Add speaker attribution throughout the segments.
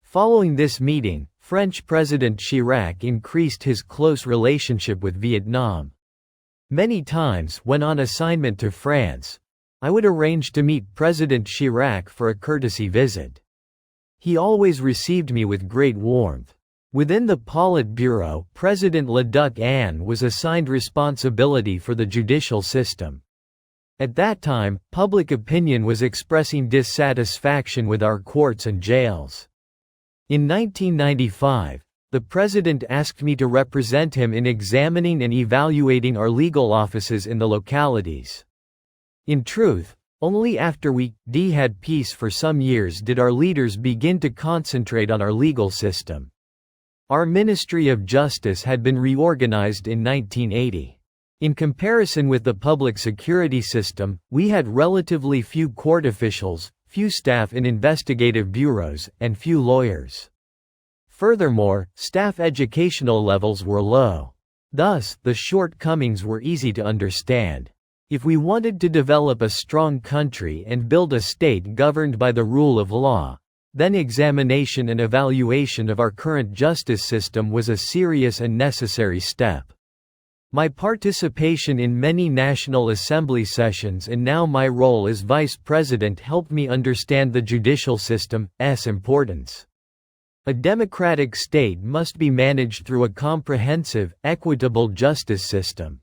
Speaker 1: Following this meeting, French President Chirac increased his close relationship with Vietnam. Many times, when on assignment to France, I would arrange to meet President Chirac for a courtesy visit. He always received me with great warmth. Within the Politburo, President Le Duc An was assigned responsibility for the judicial system. At that time, public opinion was expressing dissatisfaction with our courts and jails. In 1995, the President asked me to represent him in examining and evaluating our legal offices in the localities. In truth, only after we had peace for some years did our leaders begin to concentrate on our legal system. Our Ministry of Justice had been reorganized in 1980. In comparison with the public security system, we had relatively few court officials, few staff in investigative bureaus, and few lawyers. Furthermore, staff educational levels were low. Thus, the shortcomings were easy to understand. If we wanted to develop a strong country and build a state governed by the rule of law, then examination and evaluation of our current justice system was a serious and necessary step. My participation in many National Assembly sessions and now my role as Vice President helped me understand the judicial system's importance. A democratic state must be managed through a comprehensive, equitable justice system.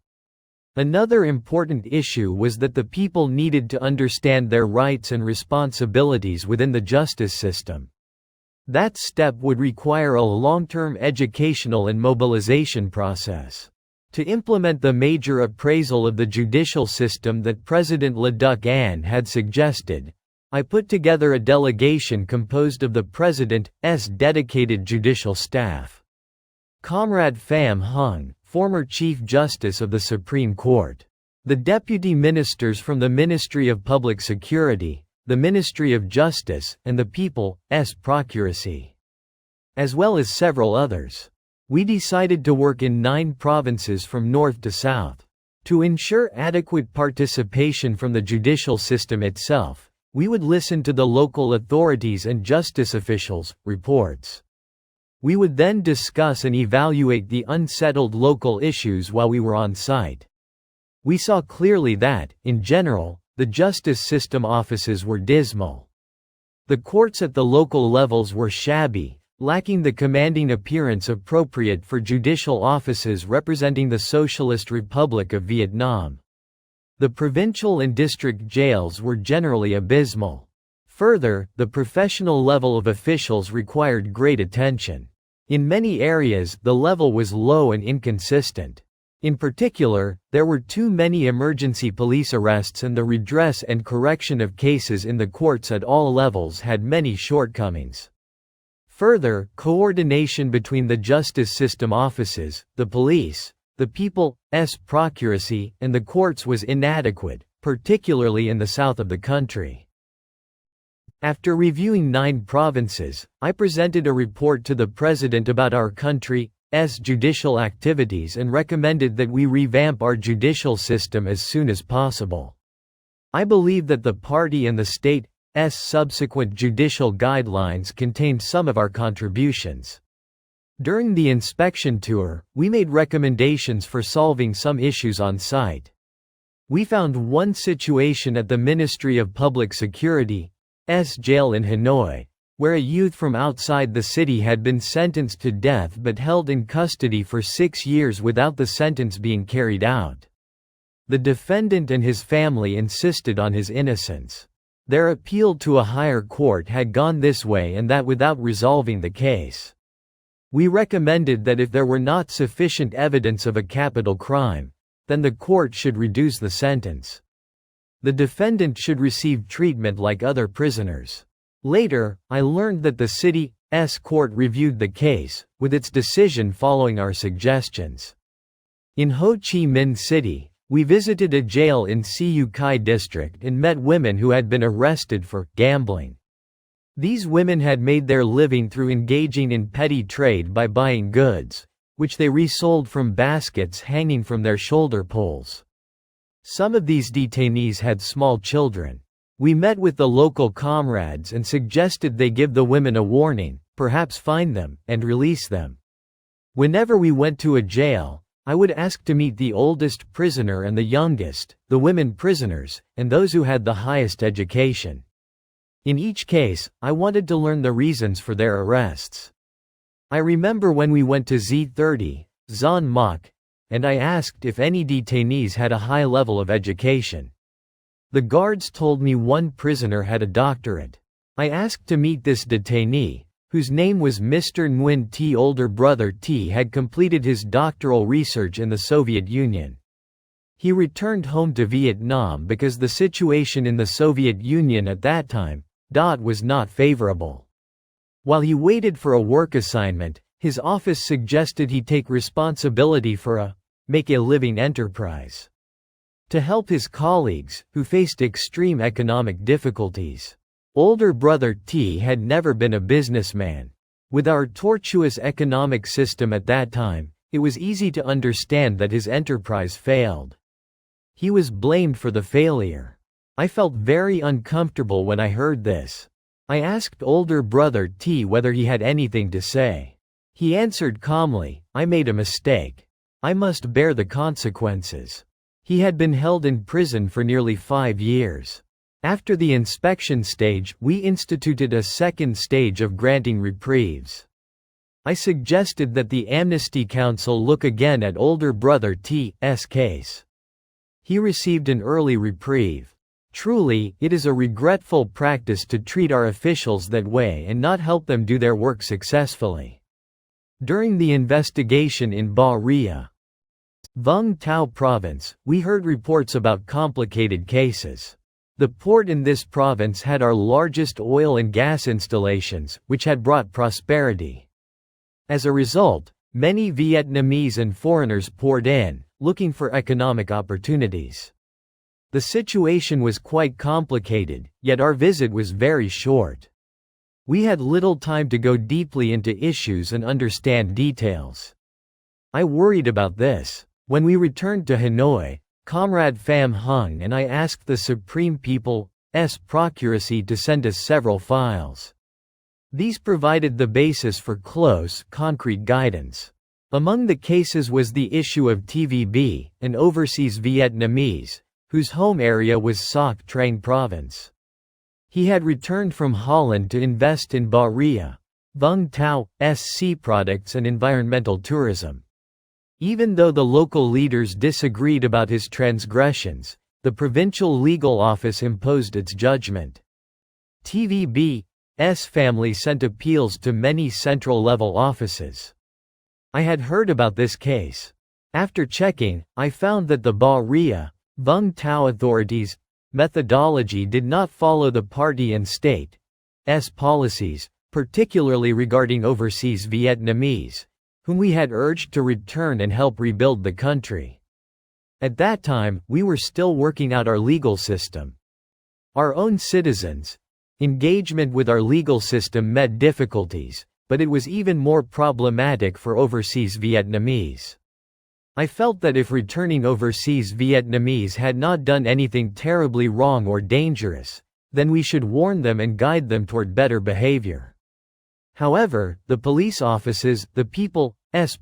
Speaker 1: Another important issue was that the people needed to understand their rights and responsibilities within the justice system. That step would require a long-term educational and mobilization process. To implement the major appraisal of the judicial system that President Le Duc An had suggested, I put together a delegation composed of the President's dedicated judicial staff. Comrade Pham Hung, former Chief Justice of the Supreme Court. The deputy ministers from the Ministry of Public Security, the Ministry of Justice, and the People's Procuracy. As well as several others. We decided to work in 9 provinces from north to south. To ensure adequate participation from the judicial system itself, we would listen to the local authorities and justice officials' reports. We would then discuss and evaluate the unsettled local issues while we were on site. We saw clearly that, in general, the justice system offices were dismal. The courts at the local levels were shabby, lacking the commanding appearance appropriate for judicial offices representing the Socialist Republic of Vietnam. The provincial and district jails were generally abysmal. Further, the professional level of officials required great attention. In many areas, the level was low and inconsistent. In particular, there were too many emergency police arrests and the redress and correction of cases in the courts at all levels had many shortcomings. Further, coordination between the justice system offices, the police, the People's Procuracy, and the courts was inadequate, particularly in the south of the country. After reviewing 9 provinces, I presented a report to the President about our country's judicial activities and recommended that we revamp our judicial system as soon as possible. I believe that the party and the state's subsequent judicial guidelines contained some of our contributions. During the inspection tour, we made recommendations for solving some issues on site. We found one situation at the Ministry of Public Security's jail in Hanoi, where a youth from outside the city had been sentenced to death but held in custody for 6 years without the sentence being carried out. The defendant and his family insisted on his innocence. Their appeal to a higher court had gone this way and that without resolving the case. We recommended that if there were not sufficient evidence of a capital crime, then the court should reduce the sentence. The defendant should receive treatment like other prisoners. Later, I learned that the city's court reviewed the case, with its decision following our suggestions. In Ho Chi Minh City, we visited a jail in Siu Kai district and met women who had been arrested for gambling. These women had made their living through engaging in petty trade by buying goods, which they resold from baskets hanging from their shoulder poles. Some of these detainees had small children. We met with the local comrades and suggested they give the women a warning, perhaps find them, and release them. Whenever we went to a jail, I would ask to meet the oldest prisoner and the youngest, the women prisoners, and those who had the highest education. In each case, I wanted to learn the reasons for their arrests. I remember when we went to Z30, Zon Mok, and I asked if any detainees had a high level of education. The guards told me one prisoner had a doctorate. I asked to meet this detainee, whose name was Mr. Nguyen T. Older brother T had completed his doctoral research in the Soviet Union. He returned home to Vietnam because the situation in the Soviet Union at that time was not favorable. While he waited for a work assignment, his office suggested he take responsibility for a make-a-living enterprise to help his colleagues, who faced extreme economic difficulties. Older brother T had never been a businessman. With our tortuous economic system at that time, it was easy to understand that his enterprise failed. He was blamed for the failure. I felt very uncomfortable when I heard this. I asked older brother T whether he had anything to say. He answered calmly, "I made a mistake. I must bear the consequences." He had been held in prison for nearly 5 years. After the inspection stage, we instituted a second stage of granting reprieves. I suggested that the Amnesty Council look again at older brother T's case. He received an early reprieve. Truly, it is a regretful practice to treat our officials that way and not help them do their work successfully. During the investigation in Ba Ria, Vung Tau Province, we heard reports about complicated cases. The port in this province had our largest oil and gas installations, which had brought prosperity. As a result, many Vietnamese and foreigners poured in, looking for economic opportunities. The situation was quite complicated, yet our visit was very short. We had little time to go deeply into issues and understand details. I worried about this. When we returned to Hanoi, Comrade Pham Hung and I asked the Supreme People's Procuracy to send us several files. These provided the basis for close, concrete guidance. Among the cases was the issue of TVB, an overseas Vietnamese, whose home area was Soc Trang Province. He had returned from Holland to invest in Ba Ria, Vung Tau, SC products and environmental tourism. Even though the local leaders disagreed about his transgressions, the provincial legal office imposed its judgment. TVB's family sent appeals to many central-level offices. I had heard about this case. After checking, I found that the Ba Ria, Vung Tau authorities' methodology did not follow the party and state's policies, particularly regarding overseas Vietnamese, whom we had urged to return and help rebuild the country. At that time, we were still working out our legal system. Our own citizens' engagement with our legal system met difficulties, but it was even more problematic for overseas Vietnamese. I felt that if returning overseas Vietnamese had not done anything terribly wrong or dangerous, then we should warn them and guide them toward better behavior. However, the police offices, the People's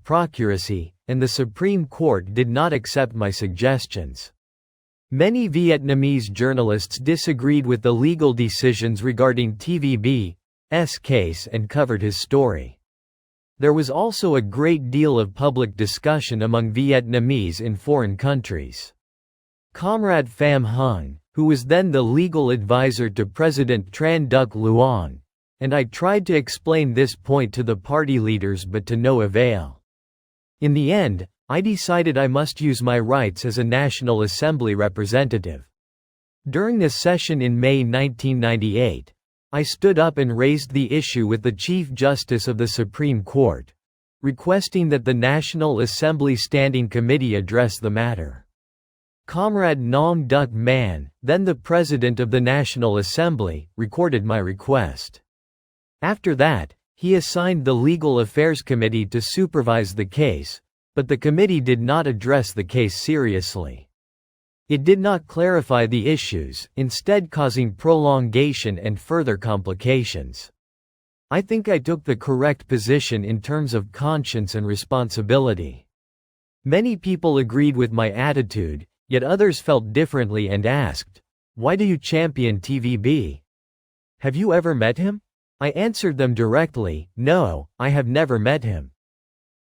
Speaker 1: Procuracy, and the Supreme Court did not accept my suggestions. Many Vietnamese journalists disagreed with the legal decisions regarding TVB's case and covered his story. There was also a great deal of public discussion among Vietnamese in foreign countries. Comrade Pham Hung, who was then the legal advisor to President Tran Duc Luong, and I tried to explain this point to the party leaders but to no avail. In the end, I decided I must use my rights as a National Assembly representative. During a session in May 1998, I stood up and raised the issue with the Chief Justice of the Supreme Court, requesting that the National Assembly Standing Committee address the matter. Comrade Nong Duc Man, then the President of the National Assembly, recorded my request. After that, he assigned the Legal Affairs Committee to supervise the case, but the committee did not address the case seriously. It did not clarify the issues, instead causing prolongation and further complications. I think I took the correct position in terms of conscience and responsibility. Many people agreed with my attitude, yet others felt differently and asked, "Why do you champion TVB? Have you ever met him?" I answered them directly, "No, I have never met him."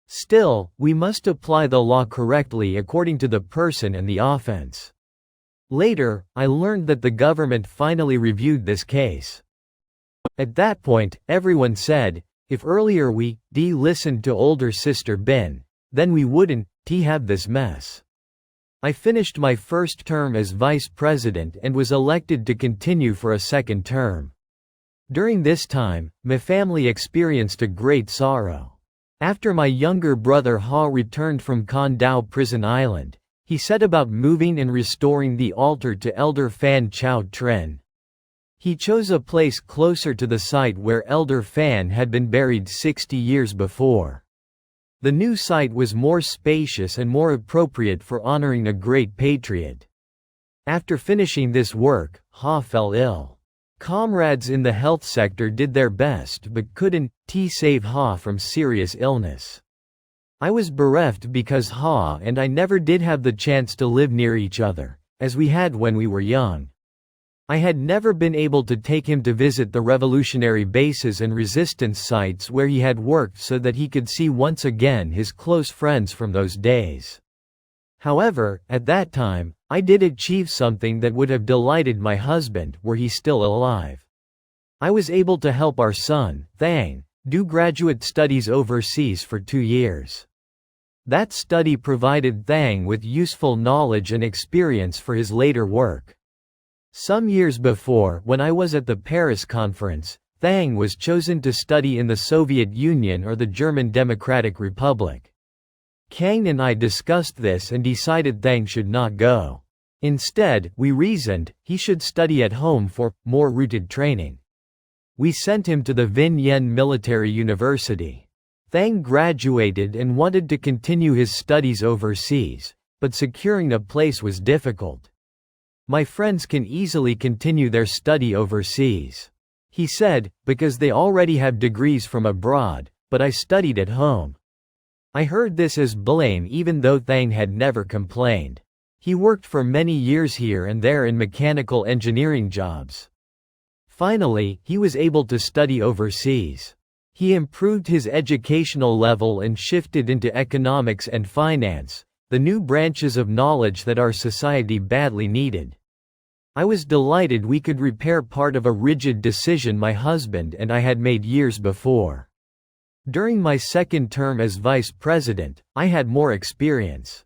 Speaker 1: Still, we must apply the law correctly according to the person and the offense. Later, I learned that the government finally reviewed this case. At that point, everyone said, if earlier we listened to older sister Bin, then we wouldn't have this mess. I finished my first term as vice president and was elected to continue for a second term. During this time, my family experienced a great sorrow. After my younger brother Ha returned from Con Dao Prison Island, he set about moving and restoring the altar to Elder Phan Chow Tren. He chose a place closer to the site where Elder Phan had been buried 60 years before. The new site was more spacious and more appropriate for honoring a great patriot. After finishing this work, Ha fell ill. Comrades in the health sector did their best but couldn't save Ha from serious illness. I was bereft because Ha and I never did have the chance to live near each other, as we had when we were young. I had never been able to take him to visit the revolutionary bases and resistance sites where he had worked so that he could see once again his close friends from those days. However, at that time, I did achieve something that would have delighted my husband were he still alive. I was able to help our son, Thang, do graduate studies overseas for 2 years. That study provided Thang with useful knowledge and experience for his later work. Some years before, when I was at the Paris conference, Thang was chosen to study in the Soviet Union or the German Democratic Republic. Kang and I discussed this and decided Thang should not go. Instead, we reasoned, he should study at home for more rooted training. We sent him to the Vinh Yen Military University. Thang graduated and wanted to continue his studies overseas, but securing a place was difficult. My friends can easily continue their study overseas, he said, because they already have degrees from abroad, but I studied at home. I heard this as blame even though Thang had never complained. He worked for many years here and there in mechanical engineering jobs. Finally, he was able to study overseas. He improved his educational level and shifted into economics and finance, the new branches of knowledge that our society badly needed. I was delighted we could repair part of a rigid decision my husband and I had made years before. During my second term as vice president, I had more experience.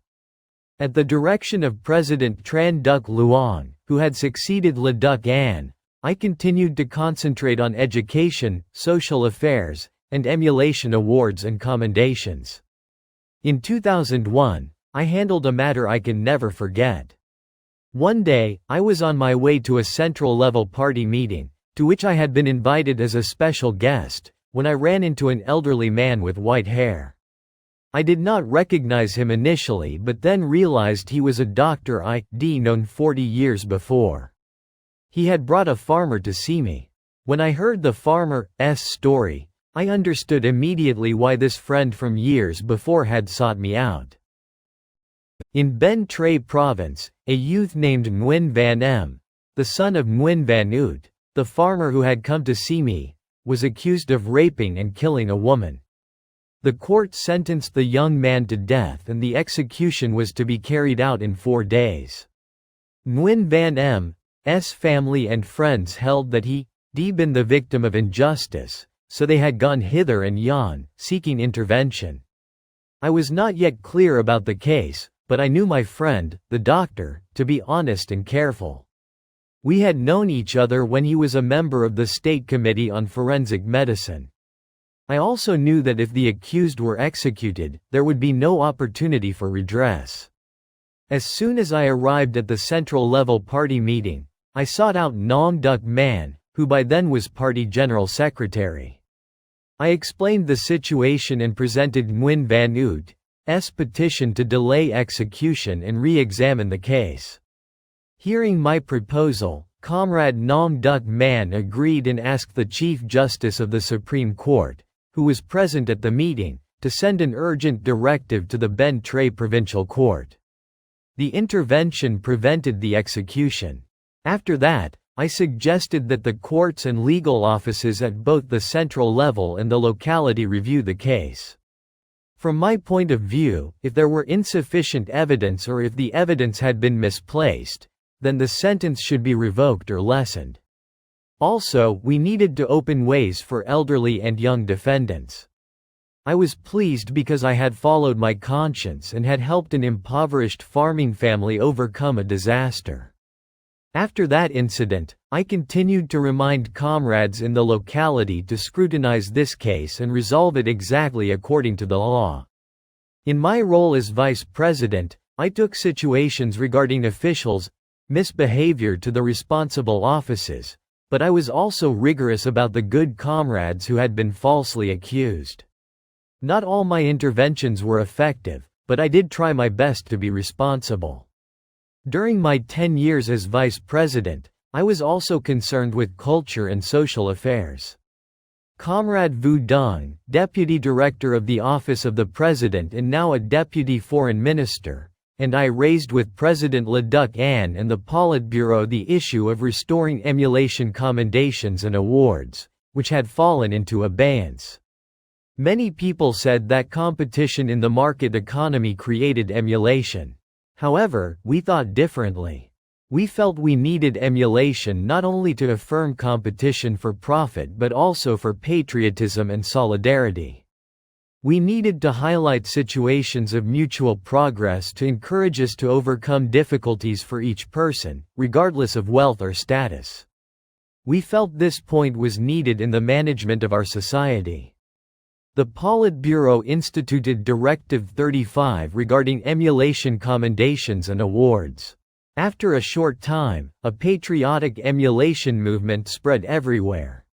Speaker 1: At the direction of President Tran Duc Luong, who had succeeded Le Duc An, I continued to concentrate on education, social affairs, and emulation awards and commendations. In 2001, I handled a matter I can never forget. One day, I was on my way to a central-level party meeting, to which I had been invited as a special guest, when I ran into an elderly man with white hair. I did not recognize him initially but then realized he was a doctor I'd known 40 years before. He had brought a farmer to see me. When I heard the farmer's story, I understood immediately why this friend from years before had sought me out. In Ben Tre province, a youth named Nguyen Van M, the son of Nguyen Van Ut, the farmer who had come to see me, was accused of raping and killing a woman. The court sentenced the young man to death and the execution was to be carried out in 4 days. Nguyen Van M's family and friends held that he'd been the victim of injustice, so they had gone hither and yon, seeking intervention. I was not yet clear about the case, but I knew my friend, the doctor, to be honest and careful. We had known each other when he was a member of the State Committee on Forensic Medicine. I also knew that if the accused were executed, there would be no opportunity for redress. As soon as I arrived at the central-level party meeting, I sought out Nong Duc Man, who by then was party general secretary. I explained the situation and presented Nguyen Van Ut's petition to delay execution and re-examine the case. Hearing my proposal, Comrade Nong Duc Man agreed and asked the Chief Justice of the Supreme Court, who was present at the meeting, to send an urgent directive to the Ben Tre Provincial Court. The intervention prevented the execution. After that, I suggested that the courts and legal offices at both the central level and the locality review the case. From my point of view, if there were insufficient evidence or if the evidence had been misplaced, then the sentence should be revoked or lessened. Also, we needed to open ways for elderly and young defendants. I was pleased because I had followed my conscience and had helped an impoverished farming family overcome a disaster. After that incident, I continued to remind comrades in the locality to scrutinize this case and resolve it exactly according to the law. In my role as vice president, I took situations regarding officials' misbehavior to the responsible offices, but I was also rigorous about the good comrades who had been falsely accused. Not all my interventions were effective, but I did try my best to be responsible. During my 10 years as vice president, I was also concerned with culture and social affairs. Comrade Vu Dong, deputy director of the Office of the President and now a deputy foreign minister, and I raised with President Le Duc An and the Politburo the issue of restoring emulation commendations and awards, which had fallen into abeyance. Many people said that competition in the market economy created emulation. However, we thought differently. We felt we needed emulation not only to affirm competition for profit but also for patriotism and solidarity. We needed to highlight situations of mutual progress to encourage us to overcome difficulties for each person, regardless of wealth or status. We felt this point was needed in the management of our society. The Politburo instituted Directive 35 regarding emulation commendations and awards. After a short time, a patriotic emulation movement spread everywhere.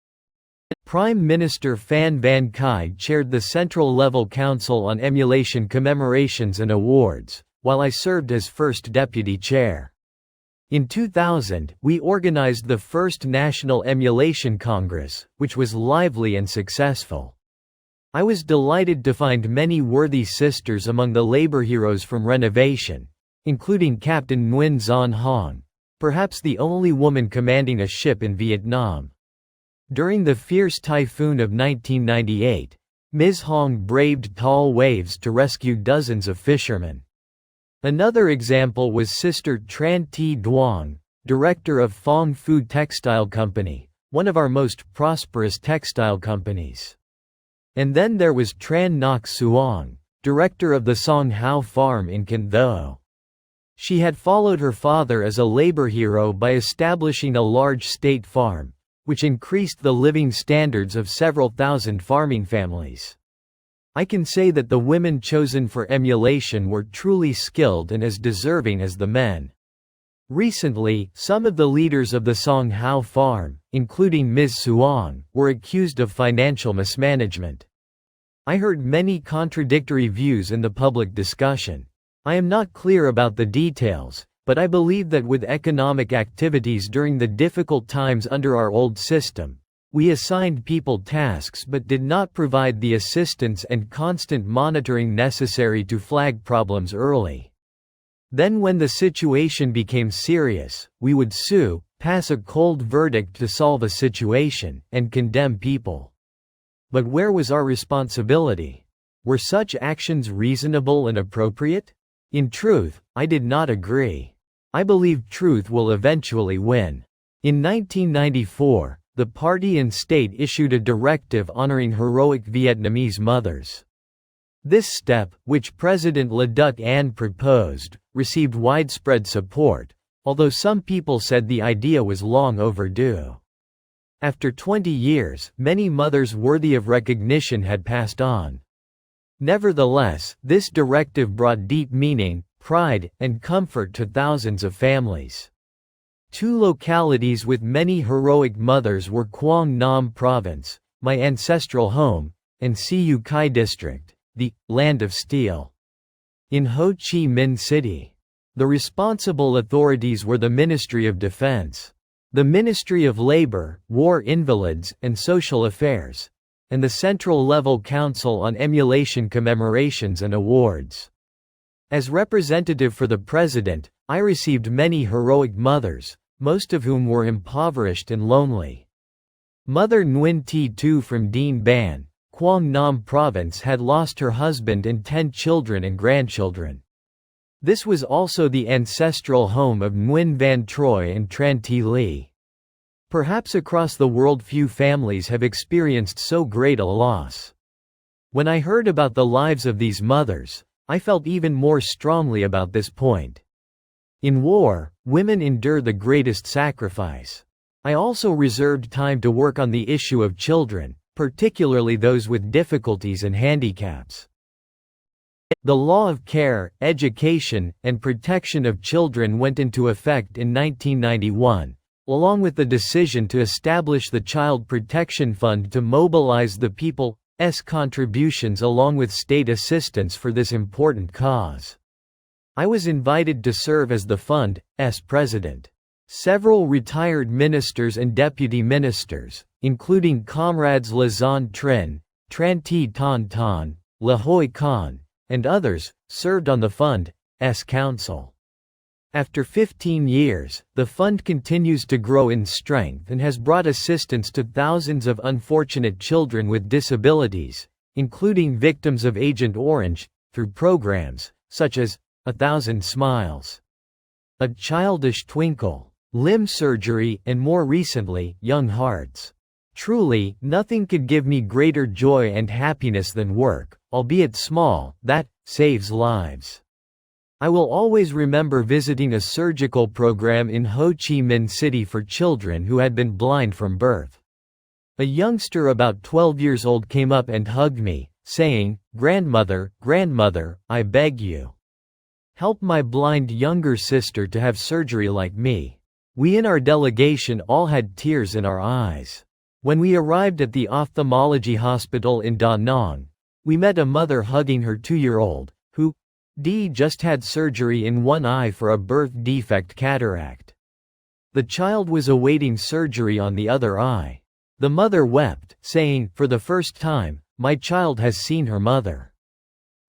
Speaker 1: Prime Minister Phan Van Khai chaired the Central Level Council on Emulation Commemorations and Awards, while I served as first deputy chair. In 2000, we organized the first National Emulation Congress, which was lively and successful. I was delighted to find many worthy sisters among the labor heroes from renovation, including Captain Nguyen Xuan Hong, perhaps the only woman commanding a ship in Vietnam. During the fierce typhoon of 1998, Ms. Hong braved tall waves to rescue dozens of fishermen. Another example was Sister Tran Thi Duong, director of Phong Phu Textile Company, one of our most prosperous textile companies. And then there was Tran Ngoc Suong, director of the Song Hao Farm in Can Tho. She had followed her father as a labor hero by establishing a large state farm, which increased the living standards of several thousand farming families. I can say that the women chosen for emulation were truly skilled and as deserving as the men. Recently, some of the leaders of the Song Hao Farm, including Ms. Suong, were accused of financial mismanagement. I heard many contradictory views in the public discussion. I am not clear about the details, but I believe that with economic activities during the difficult times under our old system, we assigned people tasks but did not provide the assistance and constant monitoring necessary to flag problems early. Then when the situation became serious, we would sue, pass a cold verdict to solve a situation, and condemn people. But where was our responsibility? Were such actions reasonable and appropriate? In truth, I did not agree. I believe truth will eventually win. In 1994, the party and state issued a directive honoring heroic Vietnamese mothers. This step, which President Le Duc An proposed, received widespread support, although some people said the idea was long overdue. After 20 years, many mothers worthy of recognition had passed on. Nevertheless, this directive brought deep meaning, pride, and comfort to thousands of families. Two localities with many heroic mothers were Quang Nam Province, my ancestral home, and Siu Kai District, the Land of Steel. In Ho Chi Minh City, the responsible authorities were the Ministry of Defense. the Ministry of Labor, War Invalids, and Social Affairs, and the Central Level Council on Emulation Commemorations and Awards. As representative for the President, I received many heroic mothers, most of whom were impoverished and lonely. Mother Nguyen Thi Binh from Dien Ban, Quang Nam Province had lost her husband and 10 children and grandchildren. This was also the ancestral home of Nguyen Van Troy and Tran Thi Le. Perhaps across the world few families have experienced so great a loss. When I heard about the lives of these mothers, I felt even more strongly about this point. In war, women endure the greatest sacrifice. I also reserved time to work on the issue of children, particularly those with difficulties and handicaps. The Law of Care, Education, and Protection of Children went into effect in 1991, along with the decision to establish the Child Protection Fund to mobilize the people's contributions along with state assistance for this important cause. I was invited to serve as the fund's president. Several retired ministers and deputy ministers, including Comrades Lazan Trin, Tran Thi Ton Ton, La Hoi Khan, and others, served on the fund's council. After 15 years, the fund continues to grow in strength and has brought assistance to thousands of unfortunate children with disabilities, including victims of Agent Orange, through programs such as 1,000 Smiles, A Childish Twinkle, limb surgery, and more recently, Young Hearts. Truly, nothing could give me greater joy and happiness than work, albeit small, that saves lives. I will always remember visiting a surgical program in Ho Chi Minh City for children who had been blind from birth. A youngster about 12 years old came up and hugged me, saying, "Grandmother, grandmother, I beg you. Help my blind younger sister to have surgery like me." We in our delegation all had tears in our eyes. When we arrived at the ophthalmology hospital in Da Nang, we met a mother hugging her 2-year-old, who just had surgery in one eye for a birth defect cataract. The child was awaiting surgery on the other eye. The mother wept, saying, "For the first time, my child has seen her mother."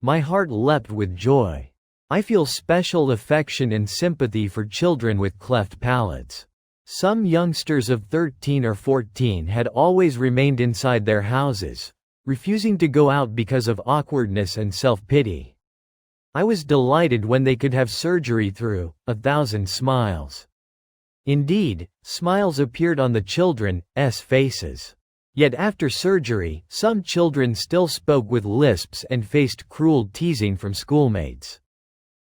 Speaker 1: My heart leapt with joy. I feel special affection and sympathy for children with cleft palates. Some youngsters of 13 or 14 had always remained inside their houses, refusing to go out because of awkwardness and self-pity. I was delighted when they could have surgery through 1,000 Smiles. Indeed, smiles appeared on the children's faces. Yet after surgery, some children still spoke with lisps and faced cruel teasing from schoolmates.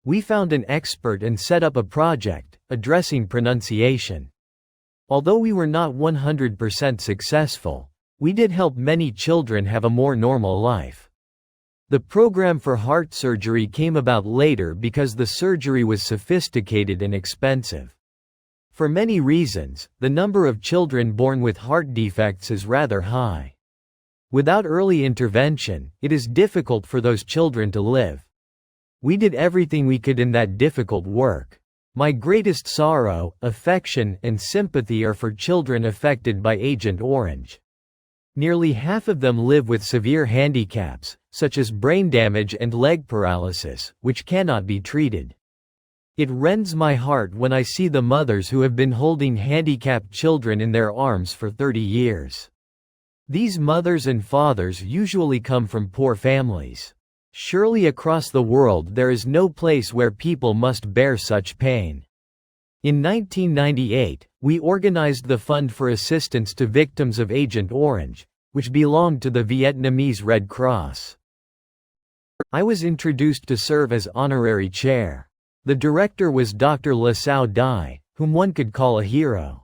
Speaker 1: We found an expert and set up a project addressing pronunciation. Although we were not 100% successful, we did help many children have a more normal life. The program for heart surgery came about later because the surgery was sophisticated and expensive. For many reasons, the number of children born with heart defects is rather high. Without early intervention, it is difficult for those children to live. We did everything we could in that difficult work. My greatest sorrow, affection, and sympathy are for children affected by Agent Orange. Nearly half of them live with severe handicaps, such as brain damage and leg paralysis, which cannot be treated. It rends my heart when I see the mothers who have been holding handicapped children in their arms for 30 years. These mothers and fathers usually come from poor families. Surely across the world there is no place where people must bear such pain. In 1998, we organized the Fund for Assistance to Victims of Agent Orange, which belonged to the Vietnamese Red Cross. I was introduced to serve as honorary chair. The director was Dr. La Sao Dai, whom one could call a hero.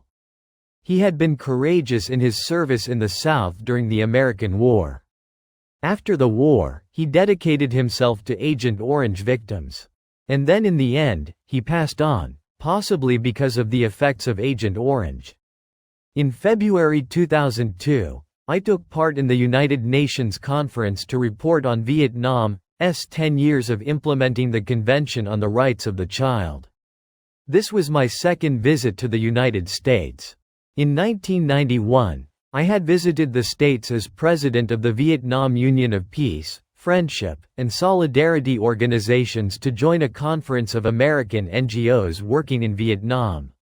Speaker 1: He had been courageous in his service in the South during the American War. After the war, he dedicated himself to Agent Orange victims. And then in the end, he passed on, possibly because of the effects of Agent Orange. In February 2002, I took part in the United Nations conference to report on Vietnam's 10 years of implementing the Convention on the Rights of the Child. This was my second visit to the United States. In 1991, I had visited the States as president of the Vietnam Union of Peace, Friendship, and Solidarity organizations to join a conference of American NGOs working in Vietnam.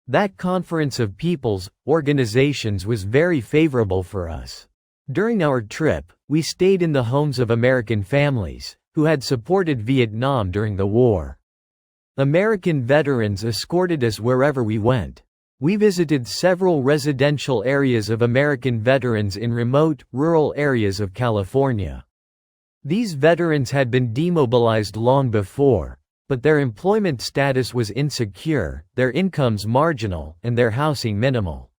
Speaker 1: That conference of people's organizations was very favorable for us. During our trip, we stayed in the homes of American families, who had supported Vietnam during the war. American veterans escorted us wherever we went. We visited several residential areas of American veterans in remote, rural areas of California. These veterans had been demobilized long before, but their employment status was insecure, their incomes marginal, and their housing minimal.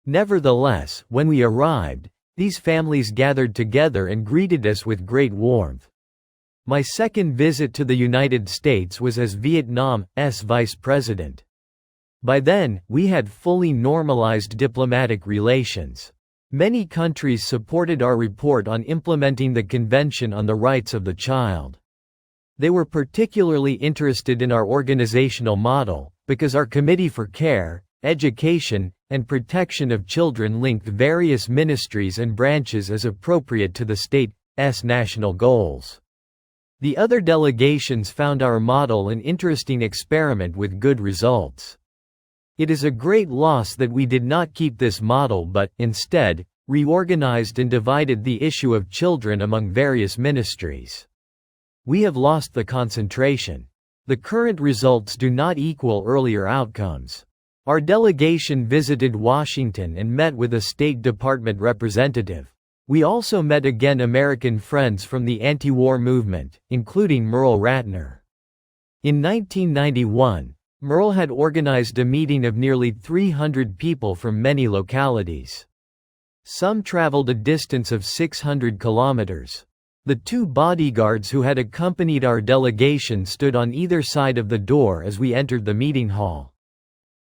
Speaker 1: Nevertheless, when we arrived, these families gathered together and greeted us with great warmth. My second visit to the United States was as Vietnam's vice president. By then, we had fully normalized diplomatic relations. Many countries supported our report on implementing the Convention on the Rights of the Child. They were particularly interested in our organizational model, because our Committee for Care, Education, and Protection of Children linked various ministries and branches as appropriate to the state's national goals. The other delegations found our model an interesting experiment with good results. It is a great loss that we did not keep this model but, instead, reorganized and divided the issue of children among various ministries. We have lost the concentration. The current results do not equal earlier outcomes. Our delegation visited Washington and met with a State Department representative. We also met again American friends from the anti-war movement, including Merle Ratner. In 1991, Merle had organized a meeting of nearly 300 people from many localities. Some traveled a distance of 600 kilometers. The two bodyguards who had accompanied our delegation stood on either side of the door as we entered the meeting hall.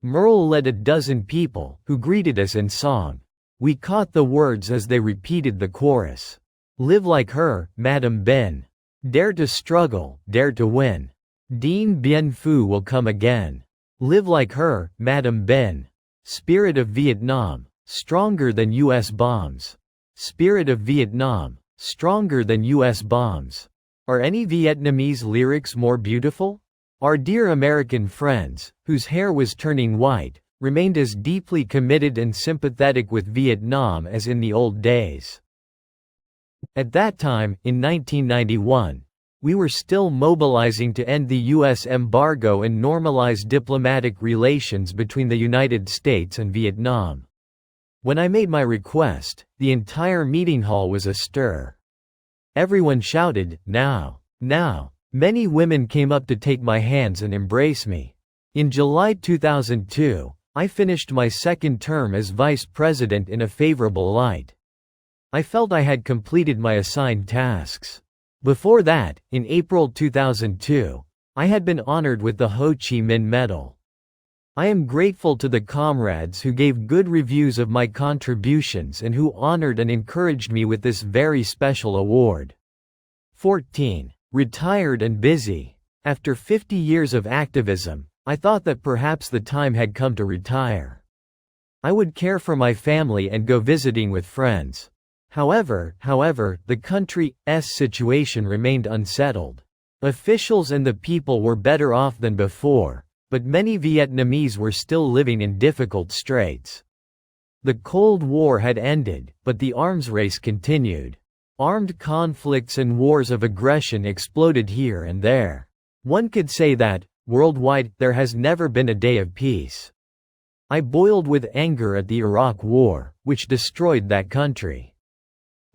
Speaker 1: Merle led a dozen people, who greeted us in song. We caught the words as they repeated the chorus. Live like her, Madame Ben. Dare to struggle, dare to win. Dien Bien Phu will come again. Live like her, Madame Ben. Spirit of Vietnam, stronger than U.S. bombs. Spirit of Vietnam, stronger than U.S. bombs. Are any Vietnamese lyrics more beautiful? Our dear American friends, whose hair was turning white, remained as deeply committed and sympathetic with Vietnam as in the old days. At that time, in 1991, we were still mobilizing to end the U.S. embargo and normalize diplomatic relations between the United States and Vietnam. When I made my request, the entire meeting hall was astir. Everyone shouted, "Now! Now!" Many women came up to take my hands and embrace me. In July 2002, I finished my second term as vice president in a favorable light. I felt I had completed my assigned tasks. Before that, in April 2002, I had been honored with the Ho Chi Minh Medal. I am grateful to the comrades who gave good reviews of my contributions and who honored and encouraged me with this very special award. 14. Retired and busy. After 50 years of activism, I thought that perhaps the time had come to retire. I would care for my family and go visiting with friends. However, the country's situation remained unsettled. Officials and the people were better off than before, but many Vietnamese were still living in difficult straits. The Cold War had ended, but the arms race continued. Armed conflicts and wars of aggression exploded here and there. One could say that, worldwide, there has never been a day of peace. I boiled with anger at the Iraq War, which destroyed that country.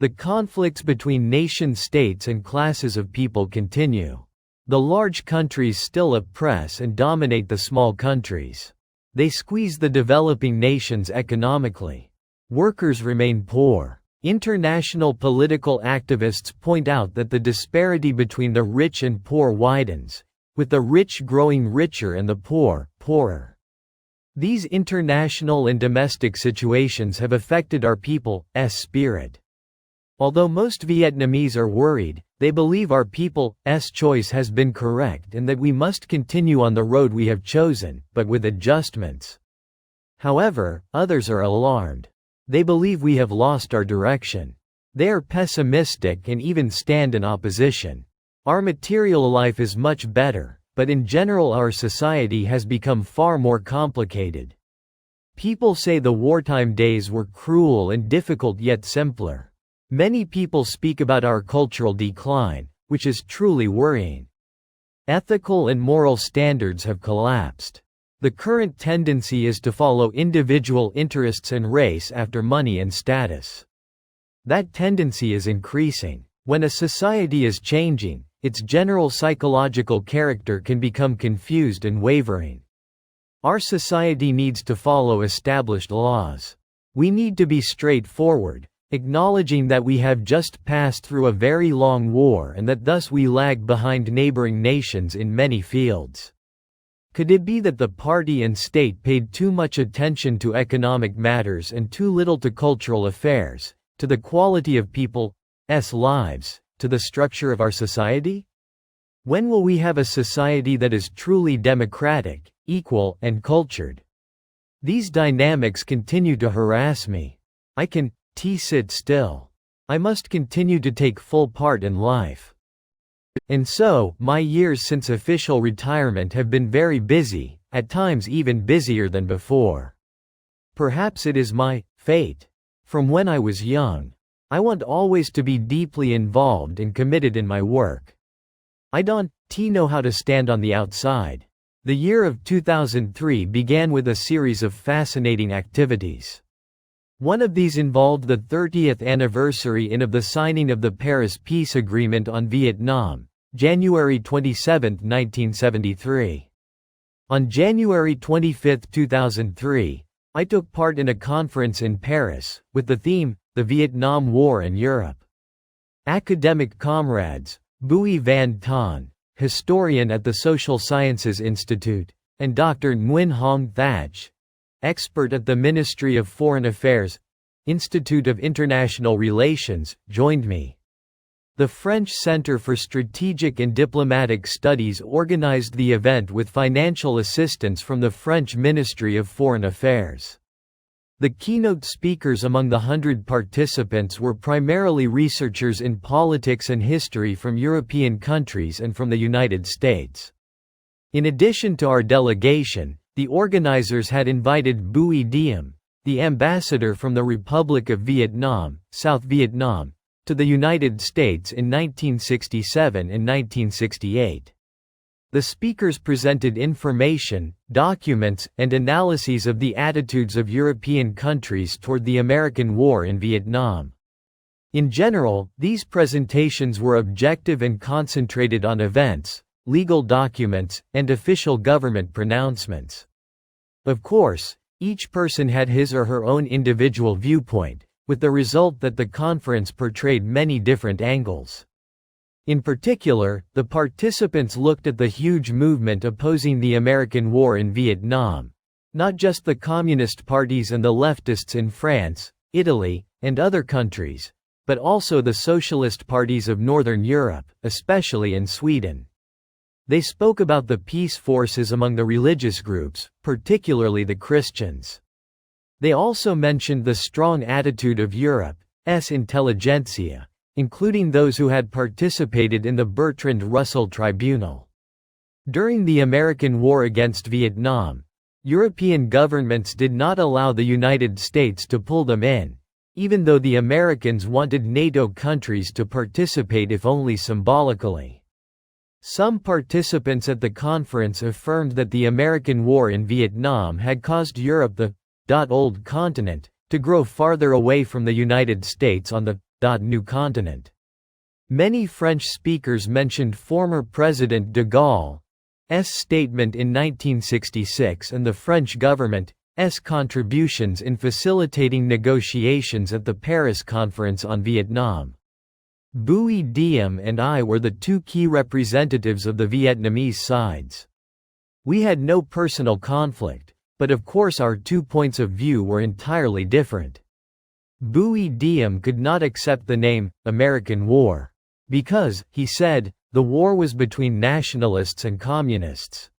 Speaker 1: The conflicts between nation-states and classes of people continue. The large countries still oppress and dominate the small countries. They squeeze the developing nations economically. Workers remain poor. International political activists point out that the disparity between the rich and poor widens, with the rich growing richer and the poor, poorer. These international and domestic situations have affected our people's spirit. Although most Vietnamese are worried, they believe our people's choice has been correct and that we must continue on the road we have chosen, but with adjustments. However, others are alarmed. They believe we have lost our direction. They are pessimistic and even stand in opposition. Our material life is much better, but in general our society has become far more complicated. People say the wartime days were cruel and difficult yet simpler. Many people speak about our cultural decline, which is truly worrying. Ethical and moral standards have collapsed. The current tendency is to follow individual interests and race after money and status. That tendency is increasing. When a society is changing, its general psychological character can become confused and wavering. Our society needs to follow established laws. We need to be straightforward, acknowledging that we have just passed through a very long war and that thus we lag behind neighboring nations in many fields. Could it be that the party and state paid too much attention to economic matters and too little to cultural affairs, to the quality of people's lives, to the structure of our society? When will we have a society that is truly democratic, equal, and cultured? These dynamics continue to harass me. I can't sit still. I must continue to take full part in life. And so, my years since official retirement have been very busy, at times even busier than before. Perhaps it is my fate. From when I was young, I want always to be deeply involved and committed in my work. I don't know how to stand on the outside. The year of 2003 began with a series of fascinating activities. One of these involved the 30th anniversary of the signing of the Paris Peace Agreement on Vietnam, January 27, 1973. On January 25, 2003, I took part in a conference in Paris, with the theme, The Vietnam War in Europe. Academic comrades, Bui Van Ton, historian at the Social Sciences Institute, and Dr. Nguyen Hong Thach, expert at the Ministry of Foreign Affairs, Institute of International Relations, joined me. The French Center for Strategic and Diplomatic Studies organized the event with financial assistance from the French Ministry of Foreign Affairs. The keynote speakers among the 100 participants were primarily researchers in politics and history from European countries and from the United States. In addition to our delegation, the organizers had invited Bui Diem, the ambassador from the Republic of Vietnam, South Vietnam, to the United States in 1967 and 1968. The speakers presented information, documents, and analyses of the attitudes of European countries toward the American war in Vietnam. In general, these presentations were objective and concentrated on events, legal documents, and official government pronouncements. Of course, each person had his or her own individual viewpoint, with the result that the conference portrayed many different angles. In particular, the participants looked at the huge movement opposing the American war in Vietnam, not just the communist parties and the leftists in France, Italy, and other countries, but also the socialist parties of Northern Europe, especially in Sweden. They spoke about the peace forces among the religious groups, particularly the Christians. They also mentioned the strong attitude of Europe's intelligentsia, including those who had participated in the Bertrand Russell Tribunal. During the American war against Vietnam, European governments did not allow the United States to pull them in, even though the Americans wanted NATO countries to participate if only symbolically. Some participants at the conference affirmed that the American war in Vietnam had caused Europe, the old continent, to grow farther away from the United States on the new continent. Many French speakers mentioned former President de Gaulle's statement in 1966 and the French government's contributions in facilitating negotiations at the Paris Conference on Vietnam. Bui Diem and I were the two key representatives of the Vietnamese sides. We had no personal conflict, but of course our 2 points of view were entirely different. Bui Diem could not accept the name, American War. Because, he said, the war was between nationalists and communists.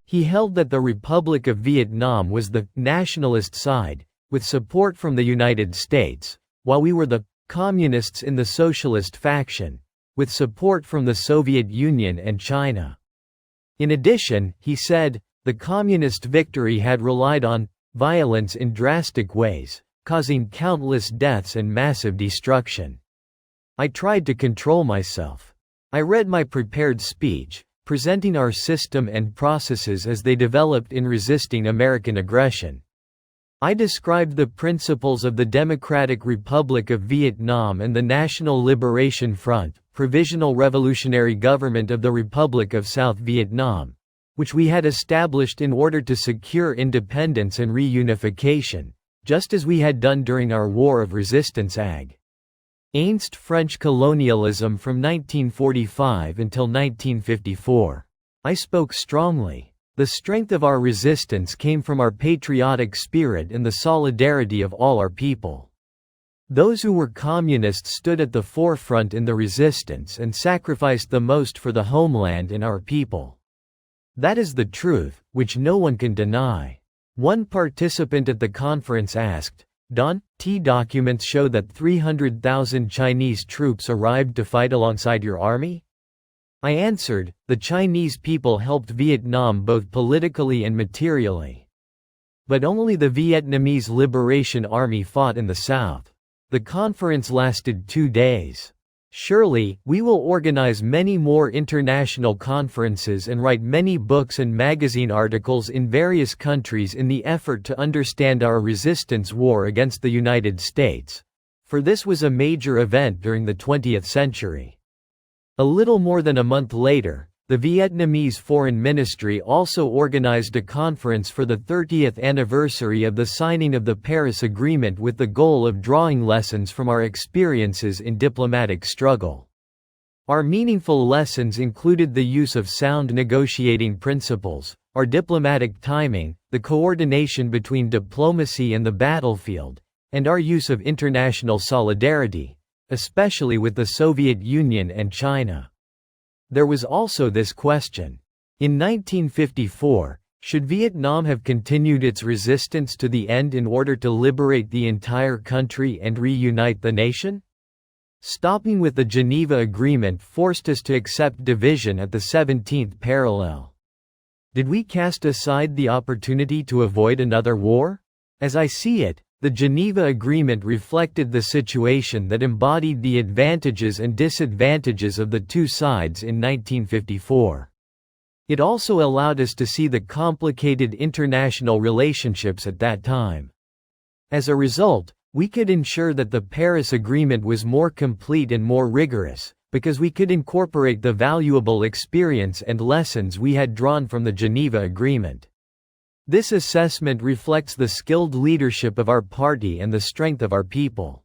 Speaker 1: He held that the Republic of Vietnam was the nationalist side, with support from the United States, while we were the communists in the socialist faction, with support from the Soviet Union and China. In addition, he said, the communist victory had relied on violence in drastic ways, causing countless deaths and massive destruction. I tried to control myself. I read my prepared speech, presenting our system and processes as they developed in resisting American aggression. I described the principles of the Democratic Republic of Vietnam and the National Liberation Front, Provisional Revolutionary Government of the Republic of South Vietnam, which we had established in order to secure independence and reunification, just as we had done during our War of Resistance against French colonialism from 1945 until 1954. I spoke strongly. The strength of our resistance came from our patriotic spirit and the solidarity of all our people. Those who were communists stood at the forefront in the resistance and sacrificed the most for the homeland and our people. That is the truth, which no one can deny. One participant at the conference asked, documents show that 300,000 Chinese troops arrived to fight alongside your army? I answered, the Chinese people helped Vietnam both politically and materially. But only the Vietnamese Liberation Army fought in the South. The conference lasted 2 days. Surely, we will organize many more international conferences and write many books and magazine articles in various countries in the effort to understand our resistance war against the United States, for this was a major event during the 20th century. A little more than a month later, the Vietnamese Foreign Ministry also organized a conference for the 30th anniversary of the signing of the Paris Agreement with the goal of drawing lessons from our experiences in diplomatic struggle. Our meaningful lessons included the use of sound negotiating principles, our diplomatic timing, the coordination between diplomacy and the battlefield, and our use of international solidarity, especially with the Soviet Union and China. There was also this question. In 1954, should Vietnam have continued its resistance to the end in order to liberate the entire country and reunite the nation? Stopping with the Geneva Agreement forced us to accept division at the 17th parallel. Did we cast aside the opportunity to avoid another war? As I see it, the Geneva Agreement reflected the situation that embodied the advantages and disadvantages of the two sides in 1954. It also allowed us to see the complicated international relationships at that time. As a result, we could ensure that the Paris Agreement was more complete and more rigorous, because we could incorporate the valuable experience and lessons we had drawn from the Geneva Agreement. This assessment reflects the skilled leadership of our party and the strength of our people.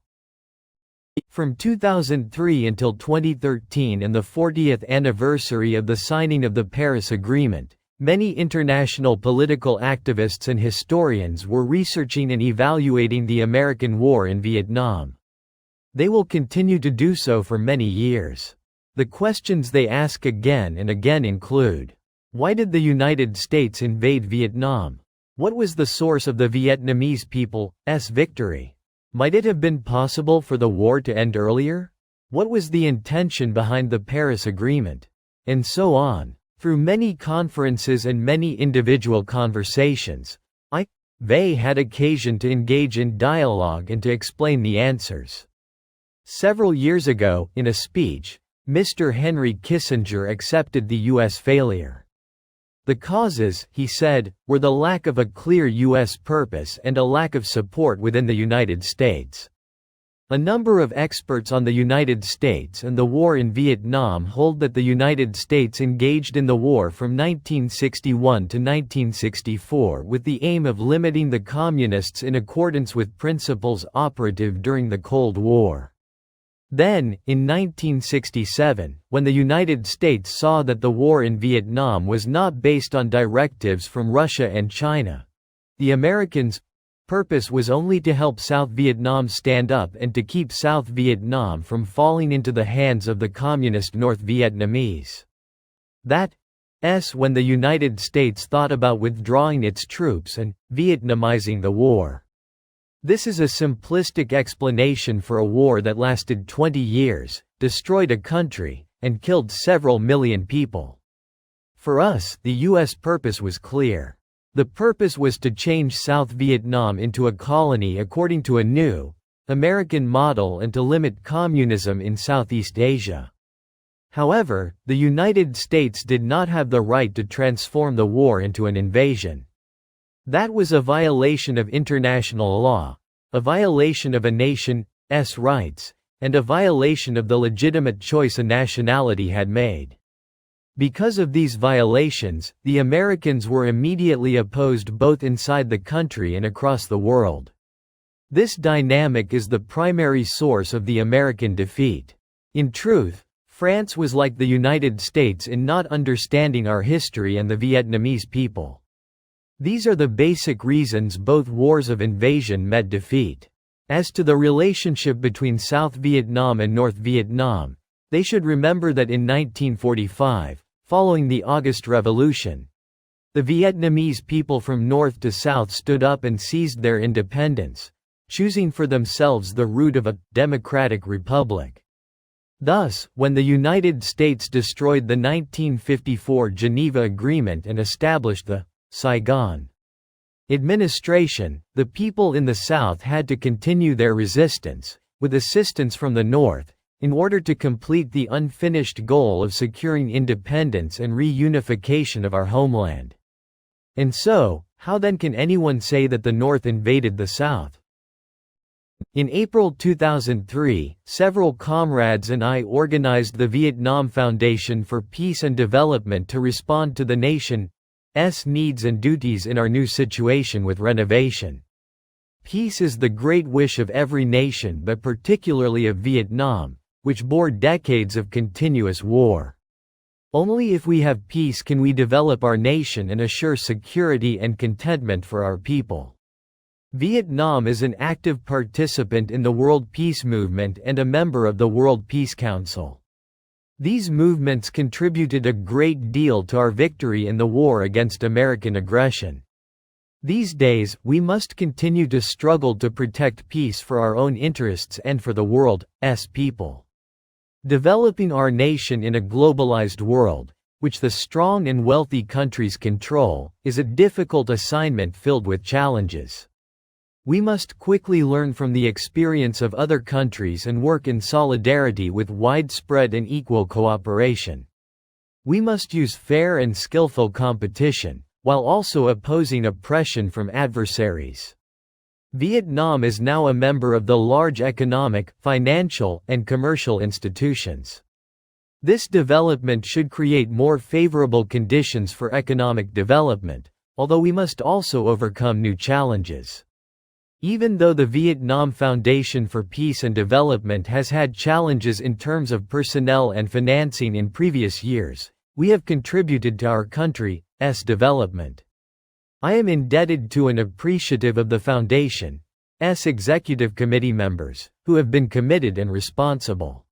Speaker 1: From 2003 until 2013 and the 40th anniversary of the signing of the Paris Agreement, many international political activists and historians were researching and evaluating the American war in Vietnam. They will continue to do so for many years. The questions they ask again and again include: why did the United States invade Vietnam? What was the source of the Vietnamese people's victory? Might it have been possible for the war to end earlier? What was the intention behind the Paris Agreement? And so on. Through many conferences and many individual conversations, they had occasion to engage in dialogue and to explain the answers. Several years ago, in a speech, Mr. Henry Kissinger accepted the U.S. failure. The causes, he said, were the lack of a clear U.S. purpose and a lack of support within the United States. A number of experts on the United States and the war in Vietnam hold that the United States engaged in the war from 1961 to 1964 with the aim of limiting the Communists in accordance with principles operative during the Cold War. Then, in 1967, when the United States saw that the war in Vietnam was not based on directives from Russia and China, the Americans purpose was only to help South Vietnam stand up and to keep South Vietnam from falling into the hands of the communist North Vietnamese. That's when the United States thought about withdrawing its troops and Vietnamizing the war. This is a simplistic explanation for a war that lasted 20 years, destroyed a country, and killed several million people. For us, the U.S. purpose was clear. The purpose was to change South Vietnam into a colony according to a new, American model and to limit communism in Southeast Asia. However, the United States did not have the right to transform the war into an invasion. That was a violation of international law, a violation of a nation's rights, and a violation of the legitimate choice a nationality had made. Because of these violations, the Americans were immediately opposed both inside the country and across the world. This dynamic is the primary source of the American defeat. In truth, France was like the United States in not understanding our history and the Vietnamese people. These are the basic reasons both wars of invasion met defeat. As to the relationship between South Vietnam and North Vietnam, they should remember that in 1945, following the August Revolution, the Vietnamese people from north to south stood up and seized their independence, choosing for themselves the route of a democratic republic. Thus, when the United States destroyed the 1954 Geneva Agreement and established the Saigon administration, the people in the South had to continue their resistance, with assistance from the North, in order to complete the unfinished goal of securing independence and reunification of our homeland. And so, how then can anyone say that the North invaded the South? In April 2003, several comrades and I organized the Vietnam Foundation for Peace and Development to respond to the nation's needs and duties in our new situation with renovation. Peace is the great wish of every nation, but particularly of Vietnam, which bore decades of continuous war. Only if we have peace can we develop our nation and assure security and contentment for our people. Vietnam is an active participant in the World Peace Movement and a member of the World Peace Council. These movements contributed a great deal to our victory in the war against American aggression. These days, we must continue to struggle to protect peace for our own interests and for the world's people. Developing our nation in a globalized world, which the strong and wealthy countries control, is a difficult assignment filled with challenges. We must quickly learn from the experience of other countries and work in solidarity with widespread and equal cooperation. We must use fair and skillful competition, while also opposing oppression from adversaries. Vietnam is now a member of the large economic, financial, and commercial institutions. This development should create more favorable conditions for economic development, although we must also overcome new challenges. Even though the Vietnam Foundation for Peace and Development has had challenges in terms of personnel and financing in previous years, we have contributed to our country's development. I am indebted to and appreciative of the Foundation's executive committee members, who have been committed and responsible.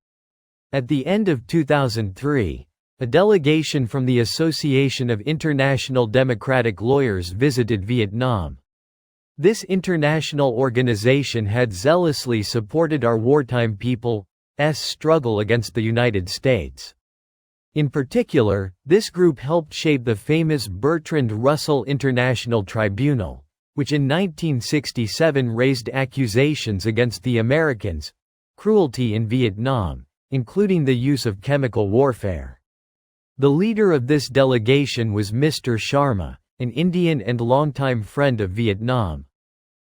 Speaker 1: At the end of 2003, a delegation from the Association of International Democratic Lawyers visited Vietnam. This international organization had zealously supported our wartime people's struggle against the United States. In particular, this group helped shape the famous Bertrand Russell International Tribunal, which in 1967 raised accusations against the Americans' cruelty in Vietnam, including the use of chemical warfare. The leader of this delegation was Mr. Sharma, an Indian and longtime friend of Vietnam.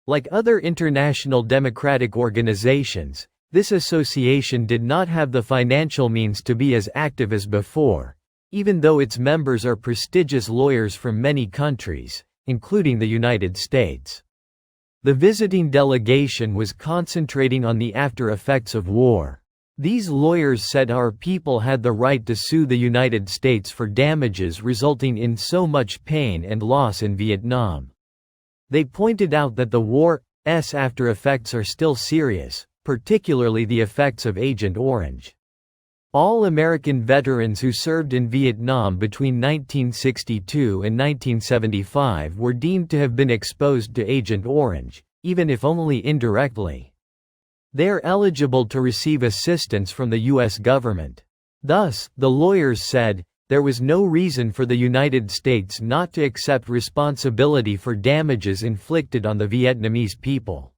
Speaker 1: Like other international democratic organizations, this association did not have the financial means to be as active as before, even though its members are prestigious lawyers from many countries, including the United States. The visiting delegation was concentrating on the after effects of war. These lawyers said our people had the right to sue the United States for damages resulting in so much pain and loss in Vietnam. They pointed out that the war's after effects are still serious, particularly the effects of Agent Orange. All American veterans who served in Vietnam between 1962 and 1975 were deemed to have been exposed to Agent Orange, even if only indirectly. They are eligible to receive assistance from the U.S. government. Thus, the lawyers said, there was no reason for the United States not to accept responsibility for damages inflicted on the Vietnamese people.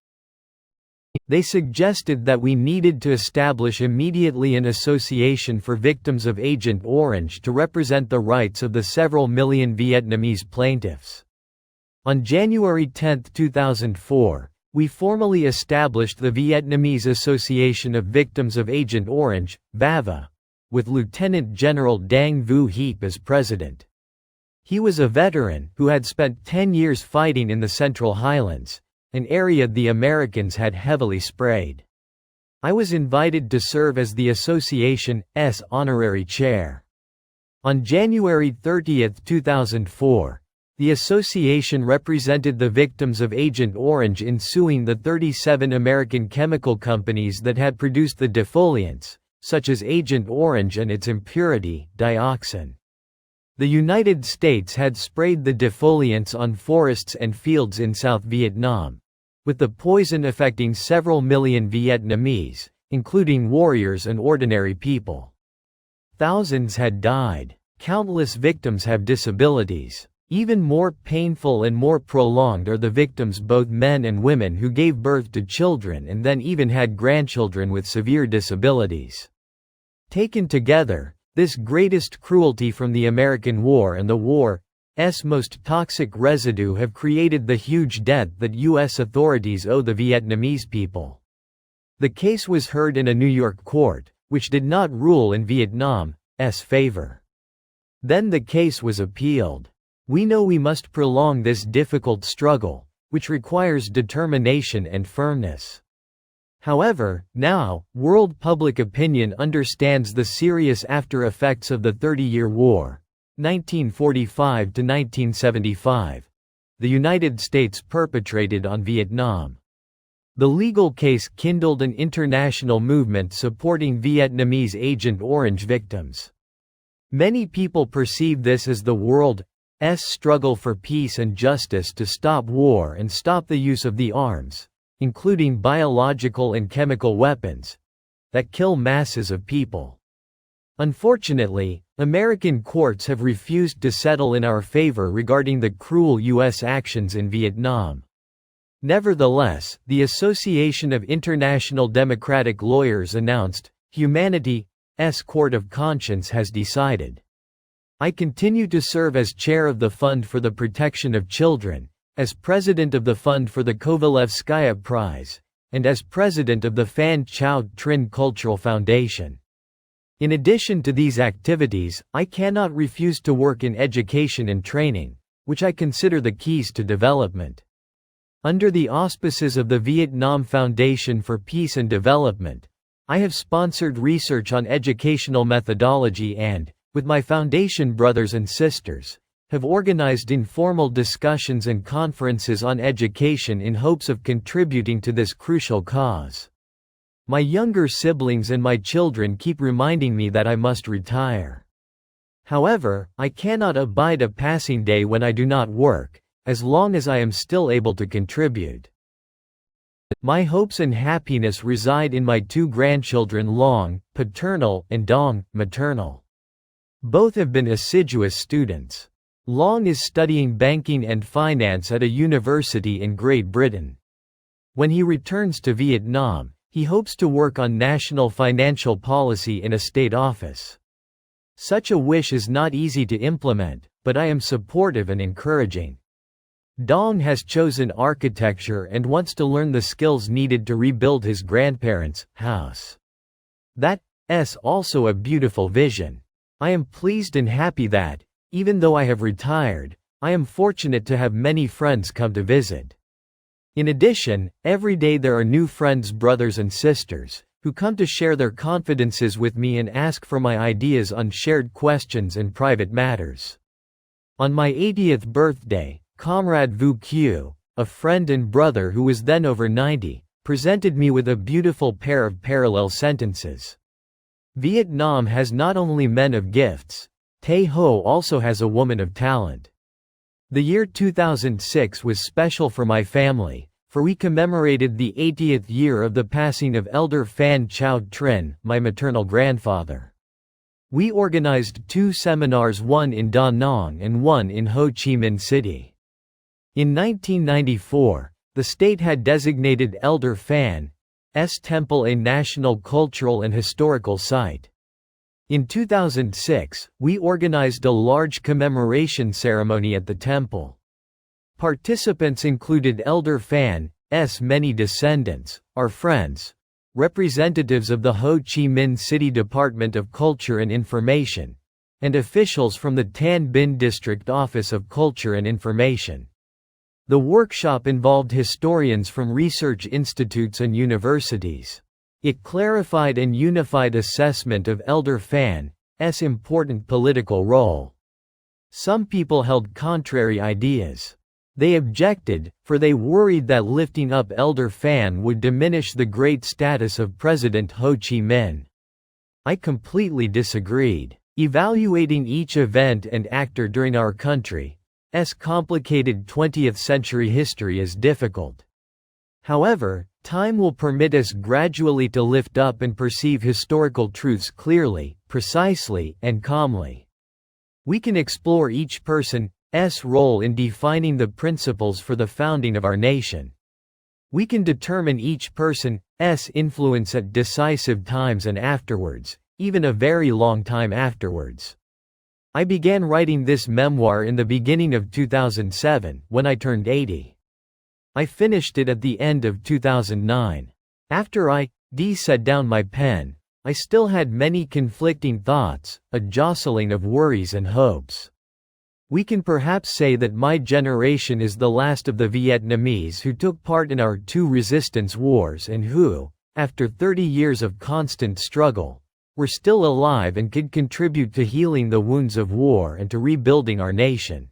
Speaker 1: They suggested that we needed to establish immediately an association for victims of Agent Orange to represent the rights of the several million Vietnamese plaintiffs. On January 10, 2004, we formally established the Vietnamese Association of Victims of Agent Orange, VAVA, with Lieutenant General Dang Vu Hiep as president. He was a veteran who had spent 10 years fighting in the Central Highlands, an area the Americans had heavily sprayed. I was invited to serve as the association's honorary chair. On January 30, 2004, the association represented the victims of Agent Orange in suing the 37 American chemical companies that had produced the defoliants, such as Agent Orange and its impurity, dioxin. The United States had sprayed the defoliants on forests and fields in South Vietnam, with the poison affecting several million Vietnamese, including warriors and ordinary people. Thousands had died. Countless victims have disabilities. Even more painful and more prolonged are the victims, both men and women, who gave birth to children and then even had grandchildren with severe disabilities. Taken together, this greatest cruelty from the American War and the war's most toxic residue have created the huge debt that U.S. authorities owe the Vietnamese people. The case was heard in a New York court, which did not rule in Vietnam's favor. Then the case was appealed. We know we must prolong this difficult struggle, which requires determination and firmness. However, now, world public opinion understands the serious after-effects of the 30-year war, 1945 to 1975, the United States perpetrated on Vietnam. The legal case kindled an international movement supporting Vietnamese Agent Orange victims. Many people perceive this as the world's struggle for peace and justice to stop war and stop the use of the arms, including biological and chemical weapons, that kill masses of people. Unfortunately, American courts have refused to settle in our favor regarding the cruel U.S. actions in Vietnam. Nevertheless, the Association of International Democratic Lawyers announced, humanity's Court of Conscience has decided. I continue to serve as chair of the Fund for the Protection of Children, as president of the Fund for the Kovalevskaya Prize, and as president of the Phan Chau Trinh Cultural Foundation. In addition to these activities, I cannot refuse to work in education and training, which I consider the keys to development. Under the auspices of the Vietnam Foundation for Peace and Development, I have sponsored research on educational methodology and, with my foundation brothers and sisters, have organized informal discussions and conferences on education in hopes of contributing to this crucial cause. My younger siblings and my children keep reminding me that I must retire. However, I cannot abide a passing day when I do not work, as long as I am still able to contribute. My hopes and happiness reside in my two grandchildren, Long, paternal, and Dong, maternal. Both have been assiduous students. Long is studying banking and finance at a university in Great Britain. When he returns to Vietnam, he hopes to work on national financial policy in a state office. Such a wish is not easy to implement, but I am supportive and encouraging. Dong has chosen architecture and wants to learn the skills needed to rebuild his grandparents' house. That's also a beautiful vision. I am pleased and happy that, even though I have retired, I am fortunate to have many friends come to visit. In addition, every day there are new friends, brothers and sisters, who come to share their confidences with me and ask for my ideas on shared questions and private matters. On my 80th birthday, Comrade Vu Q, a friend and brother who was then over 90, presented me with a beautiful pair of parallel sentences. Vietnam has not only men of gifts, Tay Ho also has a woman of talent. The year 2006 was special for my family, for we commemorated the 80th year of the passing of Elder Phan Chow Trinh, my maternal grandfather. We organized 2 seminars, one in Da Nang and one in Ho Chi Minh City. In 1994, the state had designated Elder Phan's temple a national cultural and historical site. In 2006, we organized a large commemoration ceremony at the temple. Participants included Elder Phan's many descendants, our friends, representatives of the Ho Chi Minh City Department of Culture and Information, and officials from the Tan Binh District Office of Culture and Information. The workshop involved historians from research institutes and universities. It clarified and unified assessment of Elder Phan's important political role. Some people held contrary ideas. They objected, for they worried that lifting up Elder Phan would diminish the great status of President Ho Chi Minh. I completely disagreed. Evaluating each event and actor during our country's complicated 20th century history is difficult. However, time will permit us gradually to lift up and perceive historical truths clearly, precisely, and calmly. We can explore each person's role in defining the principles for the founding of our nation. We can determine each person's influence at decisive times and afterwards, even a very long time afterwards. I began writing this memoir in the beginning of 2007, when I turned 80. I finished it at the end of 2009. After I set down my pen, I still had many conflicting thoughts, a jostling of worries and hopes. We can perhaps say that my generation is the last of the Vietnamese who took part in our 2 resistance wars and who, after 30 years of constant struggle, were still alive and could contribute to healing the wounds of war and to rebuilding our nation.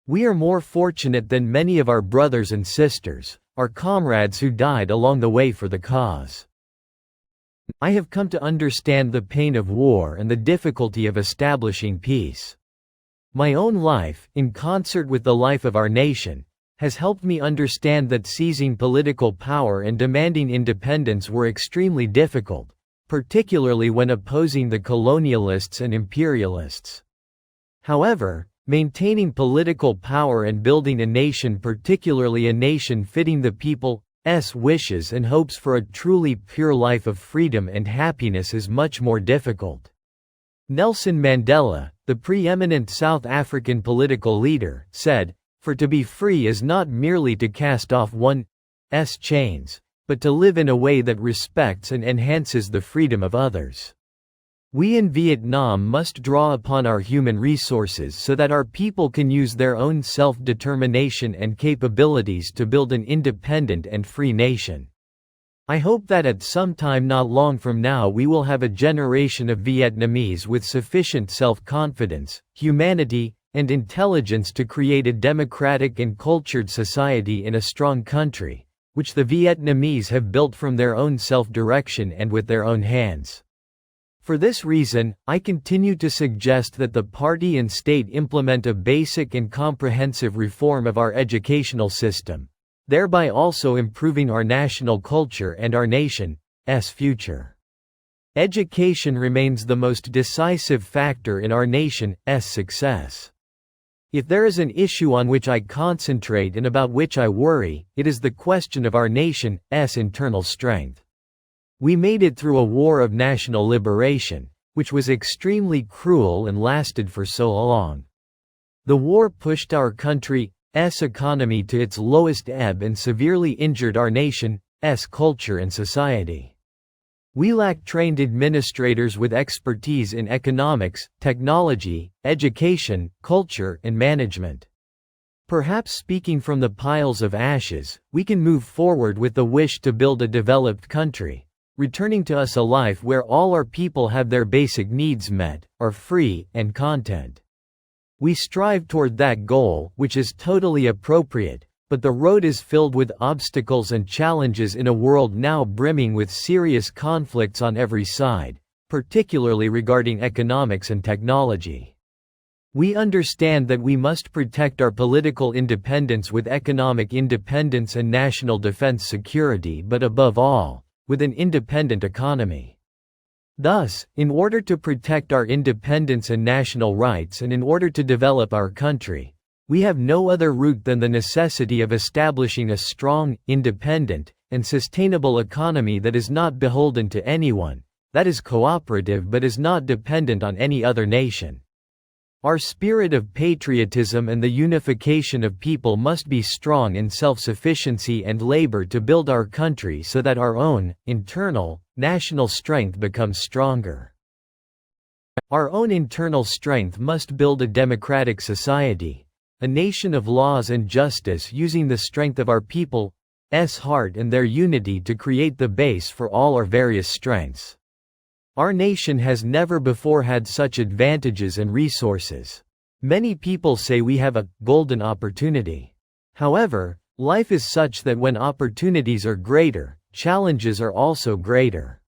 Speaker 1: We are more fortunate than many of our brothers and sisters, our comrades who died along the way for the cause. I have come to understand the pain of war and the difficulty of establishing peace. My own life, in concert with the life of our nation, has helped me understand that seizing political power and demanding independence were extremely difficult, particularly when opposing the colonialists and imperialists. However, maintaining political power and building a nation, particularly a nation fitting the people's wishes and hopes for a truly pure life of freedom and happiness, is much more difficult. Nelson Mandela, the preeminent South African political leader, said, "For to be free is not merely to cast off one's chains, but to live in a way that respects and enhances the freedom of others." We in Vietnam must draw upon our human resources so that our people can use their own self-determination and capabilities to build an independent and free nation. I hope that at some time not long from now we will have a generation of Vietnamese with sufficient self-confidence, humanity, and intelligence to create a democratic and cultured society in a strong country, which the Vietnamese have built from their own self-direction and with their own hands. For this reason, I continue to suggest that the party and state implement a basic and comprehensive reform of our educational system, thereby also improving our national culture and our nation's future. Education remains the most decisive factor in our nation's success. If there is an issue on which I concentrate and about which I worry, it is the question of our nation's internal strength. We made it through a war of national liberation, which was extremely cruel and lasted for so long. The war pushed our country's economy to its lowest ebb and severely injured our nation's culture and society. We lack trained administrators with expertise in economics, technology, education, culture, and management. Perhaps speaking from the piles of ashes, we can move forward with the wish to build a developed country, returning to us a life where all our people have their basic needs met, are free, and content. We strive toward that goal, which is totally appropriate, but the road is filled with obstacles and challenges in a world now brimming with serious conflicts on every side, particularly regarding economics and technology. We understand that we must protect our political independence with economic independence and national defense security, but above all, with an independent economy. Thus, in order to protect our independence and national rights and in order to develop our country, we have no other route than the necessity of establishing a strong, independent, and sustainable economy that is not beholden to anyone, that is cooperative but is not dependent on any other nation. Our spirit of patriotism and the unification of people must be strong in self-sufficiency and labor to build our country so that our own, internal, national strength becomes stronger. Our own internal strength must build a democratic society, a nation of laws and justice using the strength of our people's heart and their unity to create the base for all our various strengths. Our nation has never before had such advantages and resources. Many people say we have a golden opportunity. However, life is such that when opportunities are greater, challenges are also greater.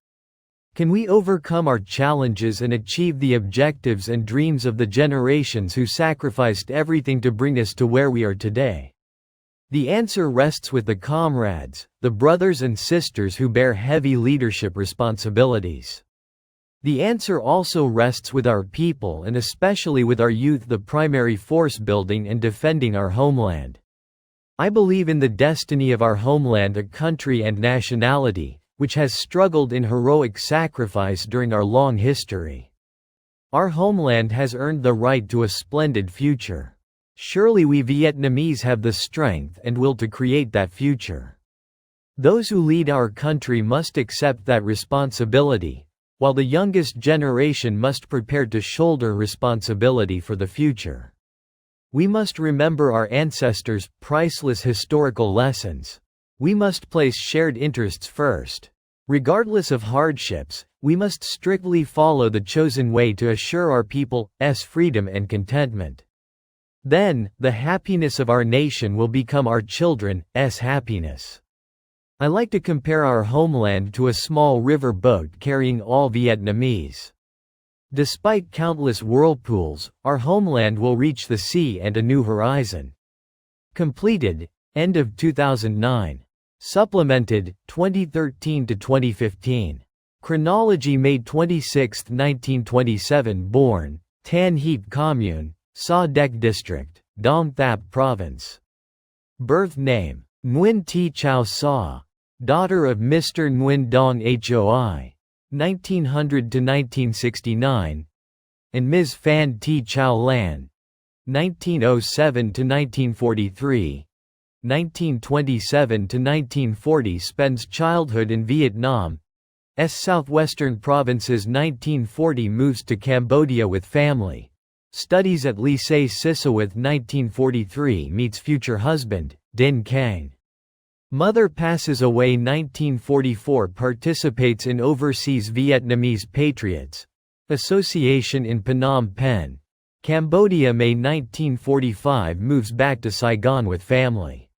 Speaker 1: Can we overcome our challenges and achieve the objectives and dreams of the generations who sacrificed everything to bring us to where we are today? The answer rests with the comrades, the brothers and sisters who bear heavy leadership responsibilities. The answer also rests with our people and especially with our youth, the primary force building and defending our homeland. I believe in the destiny of our homeland, a country and nationality, which has struggled in heroic sacrifice during our long history. Our homeland has earned the right to a splendid future. Surely we Vietnamese have the strength and will to create that future. Those who lead our country must accept that responsibility, while the youngest generation must prepare to shoulder responsibility for the future. We must remember our ancestors' priceless historical lessons. We must place shared interests first. Regardless of hardships, we must strictly follow the chosen way to assure our people's freedom and contentment. Then, the happiness of our nation will become our children's happiness. I like to compare our homeland to a small river boat carrying all Vietnamese. Despite countless whirlpools, our homeland will reach the sea and a new horizon. Completed, end of 2009. Supplemented, 2013 to 2015. Chronology May 26, 1927 Born, Tan Hiep Commune, Sa Dec District, Dong Thap Province. Birth name, Nguyen Thi Chau Sa. Daughter of Mr. Nguyen Dong Hoi, 1900 to 1969, and Ms. Phan Thi Chau Lan, 1907 to 1943, 1927 to 1940. Spends childhood in Vietnam's southwestern provinces. 1940 moves to Cambodia with family. Studies at Lycée Sisawith. 1943 meets future husband, Din Kang. Mother passes away. 1944 participates in Overseas Vietnamese Patriots Association in Phnom Penh, Cambodia. May 1945 moves back to Saigon with family.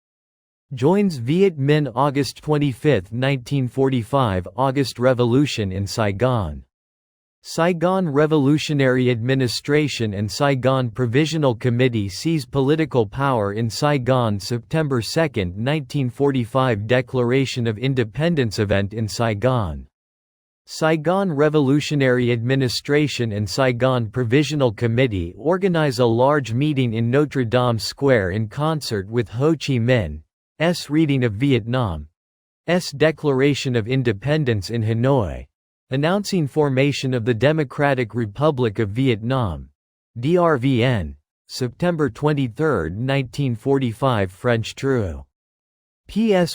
Speaker 1: Joins Viet Minh August 25, 1945 August Revolution in Saigon. Saigon Revolutionary Administration and Saigon Provisional Committee seize political power in Saigon. September 2, 1945 Declaration of Independence event in Saigon. Saigon Revolutionary Administration and Saigon Provisional Committee organize a large meeting in Notre Dame Square in concert with Ho Chi Minh's reading of Vietnam's Declaration of Independence in Hanoi, announcing formation of the Democratic Republic of Vietnam, DRVN, September 23, 1945 French troops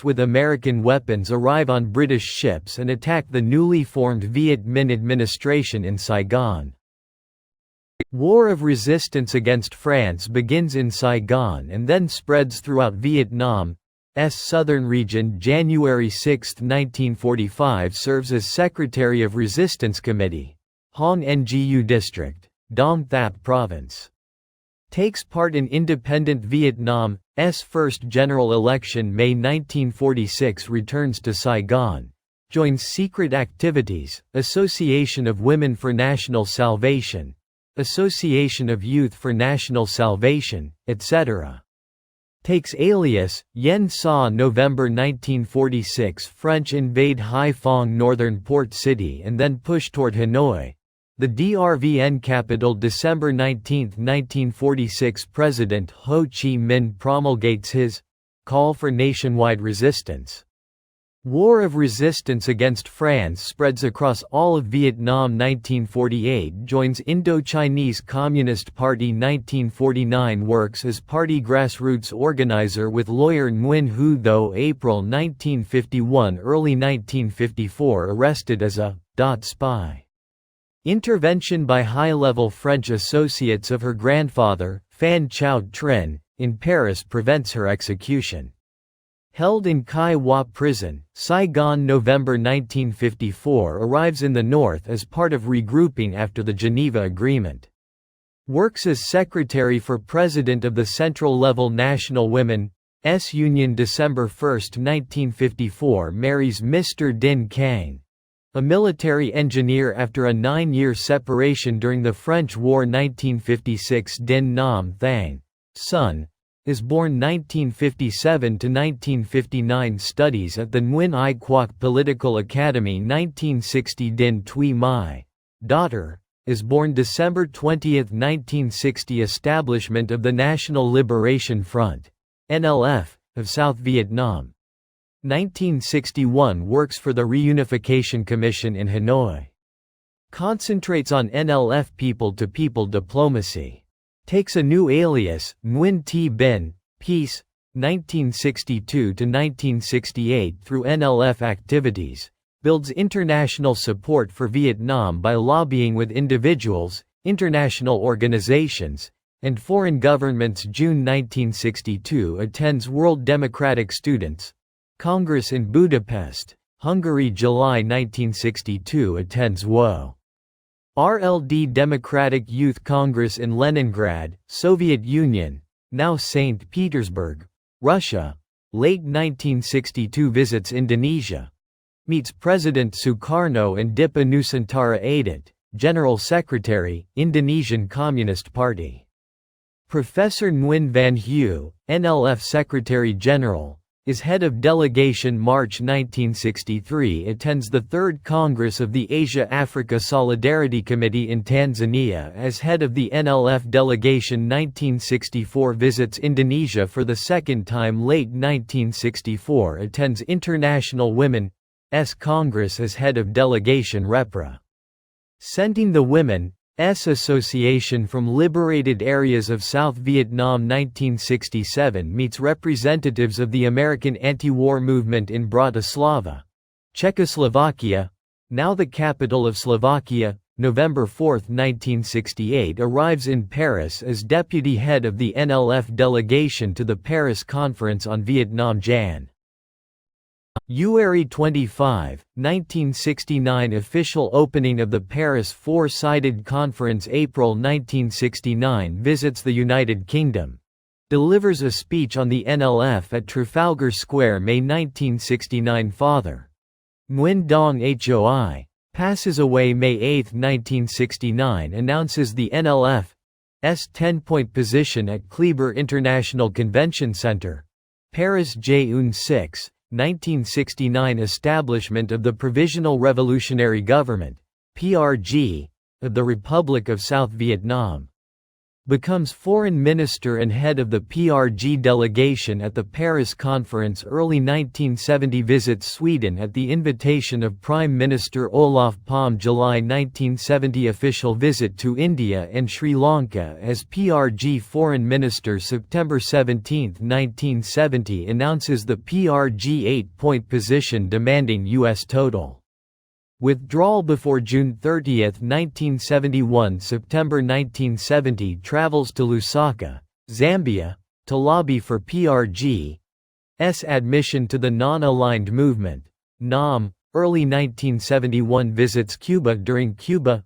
Speaker 1: with American weapons arrive on British ships and attack the newly formed Viet Minh administration in Saigon. War of resistance against France begins in Saigon and then spreads throughout Vietnam's southern region. January 6, 1945 serves as Secretary of Resistance Committee, Hong Ngu District, Dong Thap Province. Takes part in independent Vietnam's first general election May 1946. Returns to Saigon. Joins secret activities, Association of Women for National Salvation, Association of Youth for National Salvation, etc. Takes alias, Yen Sa. November 1946. French invade Haiphong northern port city and then push toward Hanoi, the DRVN capital. December 19, 1946. President Ho Chi Minh promulgates his call for nationwide resistance. War of resistance against France spreads across all of Vietnam. 1948. Joins Indo-Chinese Communist Party. 1949. Works as party grassroots organizer with lawyer Nguyen Hu Tho. April 1951. Early 1954. Arrested as a spy. Intervention by high-level French associates of her grandfather, Phan Chau Trin, in Paris prevents her execution. Held in Kai Hua Prison, Saigon. November 1954. Arrives in the north as part of regrouping after the Geneva Agreement. Works as secretary for president of the Central-Level National Women's Union. December 1, 1954. Marries Mr. Din Kang, a military engineer. After a 9-year separation during the French War. 1956. Din Nam Thang, son, is born. 1957 to 1959. Studies at the Nguyen Ai Quoc Political Academy. 1960. Din Thuy Mai, daughter, is born. December 20, 1960. Establishment of the National Liberation Front (NLF) of South Vietnam. 1961. Works for the Reunification Commission in Hanoi. Concentrates on NLF people-to-people diplomacy. Takes a new alias, Nguyen Thi Binh, Peace, 1962–1968. Through NLF activities, builds international support for Vietnam by lobbying with individuals, international organizations, and foreign governments. June 1962. Attends World Democratic Students' Congress in Budapest, Hungary. July 1962. Attends WO. RLD Democratic Youth Congress in Leningrad, Soviet Union, now St. Petersburg, Russia. Late 1962. Visits Indonesia. Meets President Sukarno and Dipa Nusantara Adat, General Secretary, Indonesian Communist Party. Professor Nguyen Van Hue, NLF Secretary General, is head of delegation. March 1963. Attends the Third Congress of the Asia-Africa Solidarity Committee in Tanzania as head of the NLF delegation. 1964. Visits Indonesia for the second time. Late 1964. Attends International Women's Congress as head of delegation. Repre. Senting the Women's Association from liberated areas of South Vietnam. 1967. Meets representatives of the American anti-war movement in Bratislava, Czechoslovakia, now the capital of Slovakia. November 4, 1968. Arrives in Paris as deputy head of the NLF delegation to the Paris Conference on Vietnam. Jan. January 25, 1969. Official opening of the Paris Four-Sided Conference. April 1969. Visits the United Kingdom. Delivers a speech on the NLF at Trafalgar Square. May 1969. Father Nguyen Dong Hoi passes away May 8, 1969. Announces the NLF's 10-point position at Kleber International Convention Center, Paris. June 6, 1969. Establishment of the Provisional Revolutionary Government (PRG) of the Republic of South Vietnam. Becomes foreign minister and head of the PRG delegation at the Paris Conference. Early 1970. Visits Sweden at the invitation of Prime Minister Olof Palme. July 1970. Official visit to India and Sri Lanka as PRG foreign minister. September 17, 1970. Announces the PRG 8-point position demanding U.S. total withdrawal before June 30, 1971. September 1970. Travels to Lusaka, Zambia, to lobby for PRG's admission to the Non-Aligned Movement (NAM). Early 1971. Visits Cuba during Cuba's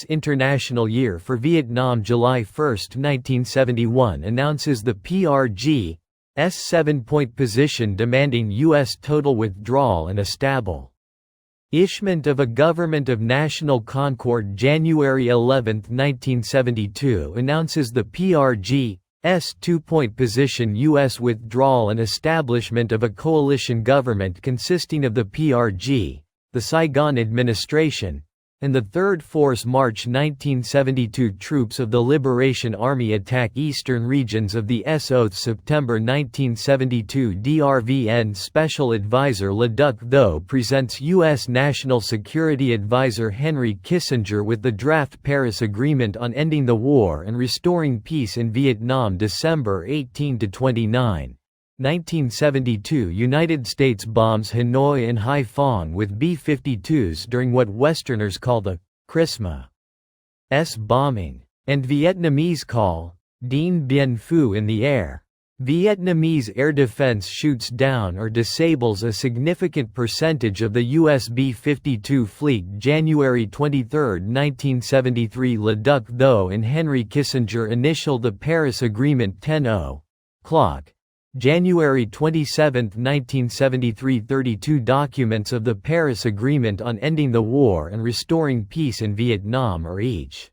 Speaker 1: International Year for Vietnam. July 1, 1971 announces the PRG's 7-point position demanding U.S. total withdrawal and establishment of a government of national concord. January 11, 1972 announces the PRG's 2-point position: U.S. withdrawal and establishment of a coalition government consisting of the PRG, the Saigon administration, and the Third Force. March 1972 Troops of the Liberation Army attack eastern regions of the South. September 1972 DRVN Special Advisor Le Duc Tho presents U.S. National Security Advisor Henry Kissinger with the draft Paris Agreement on ending the war and restoring peace in Vietnam. December 18–29, 1972 United States bombs Hanoi and Haiphong with B-52s during what Westerners call the Christmas bombing, and Vietnamese call Dien Bien Phu in the air. Vietnamese air defense shoots down or disables a significant percentage of the US B-52 fleet. January 23, 1973 Le Duc Tho and Henry Kissinger initial the Paris Agreement. 10:00. January 27, 1973 32 documents of the Paris Agreement on ending the war and restoring peace in Vietnam are each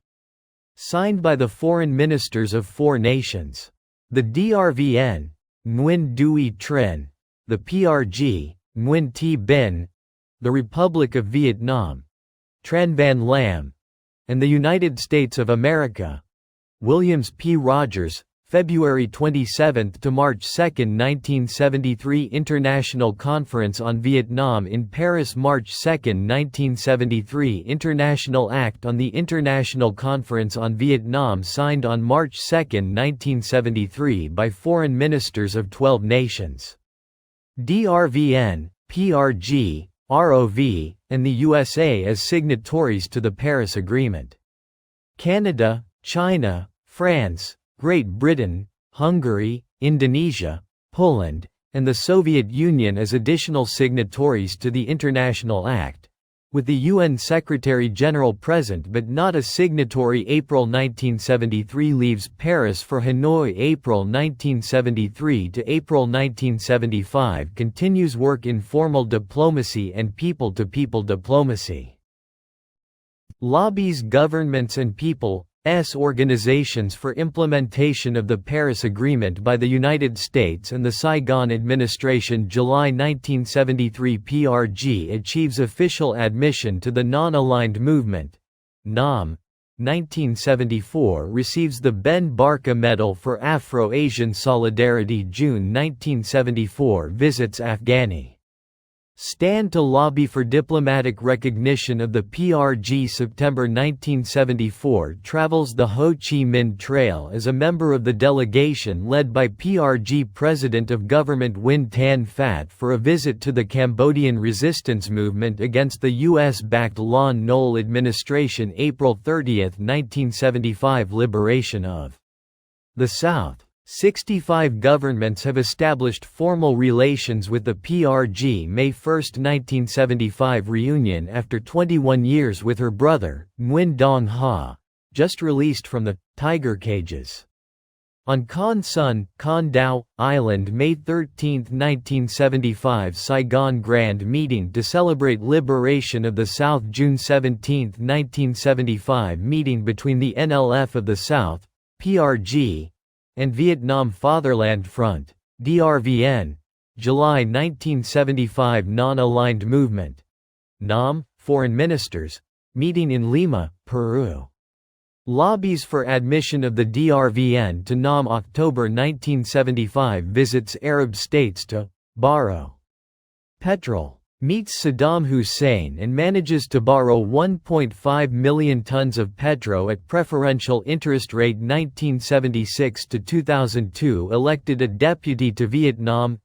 Speaker 1: signed by the foreign ministers of 4 nations. The DRVN, Nguyen Duy Trinh; the PRG, Nguyen Thi Binh; the Republic of Vietnam, Tran Van Lam; and the United States of America, Williams P. Rogers. February 27 to March 2, 1973 International Conference on Vietnam in Paris. March 2, 1973 International Act on the International Conference on Vietnam signed on March 2, 1973 by foreign ministers of 12 nations. DRVN, PRG, ROV, and the USA as signatories to the Paris Agreement. Canada, China, France, Great Britain, Hungary, Indonesia, Poland, and the Soviet Union as additional signatories to the International Act, with the UN Secretary-General present but not a signatory. April 1973 leaves Paris for Hanoi. April 1973 to April 1975 continues work in formal diplomacy and people-to-people diplomacy. Lobbies governments and people's organizations for implementation of the Paris Agreement by the United States and the Saigon administration. July 1973 PRG achieves official admission to the Non-Aligned Movement. NAM. 1974 receives the Ben Barka Medal for Afro-Asian Solidarity. June 1974 visits Afghanistan. Stand to lobby for diplomatic recognition of the PRG. September 1974 travels the Ho Chi Minh Trail as a member of the delegation led by PRG President of Government Nguyen Tan Phat for a visit to the Cambodian resistance movement against the US-backed Lon Nol administration. April 30, 1975 Liberation of the South. 65 governments have established formal relations with the PRG. May 1, 1975 reunion after 21 years with her brother, Nguyen Dong Ha, just released from the tiger cages. On Con Son, Con Dao Island. May 13, 1975 Saigon Grand Meeting to celebrate liberation of the South. June 17, 1975 Meeting between the NLF of the South, PRG, and Vietnam Fatherland Front, DRVN. July 1975 Non-Aligned Movement. NAM, Foreign Ministers, meeting in Lima, Peru. Lobbies for admission of the DRVN to NAM. October 1975 visits Arab states to borrow petrol. Meets Saddam Hussein and manages to borrow 1.5 million tons of petro at preferential interest rate. 1976 to 2002 elected a deputy to Vietnam's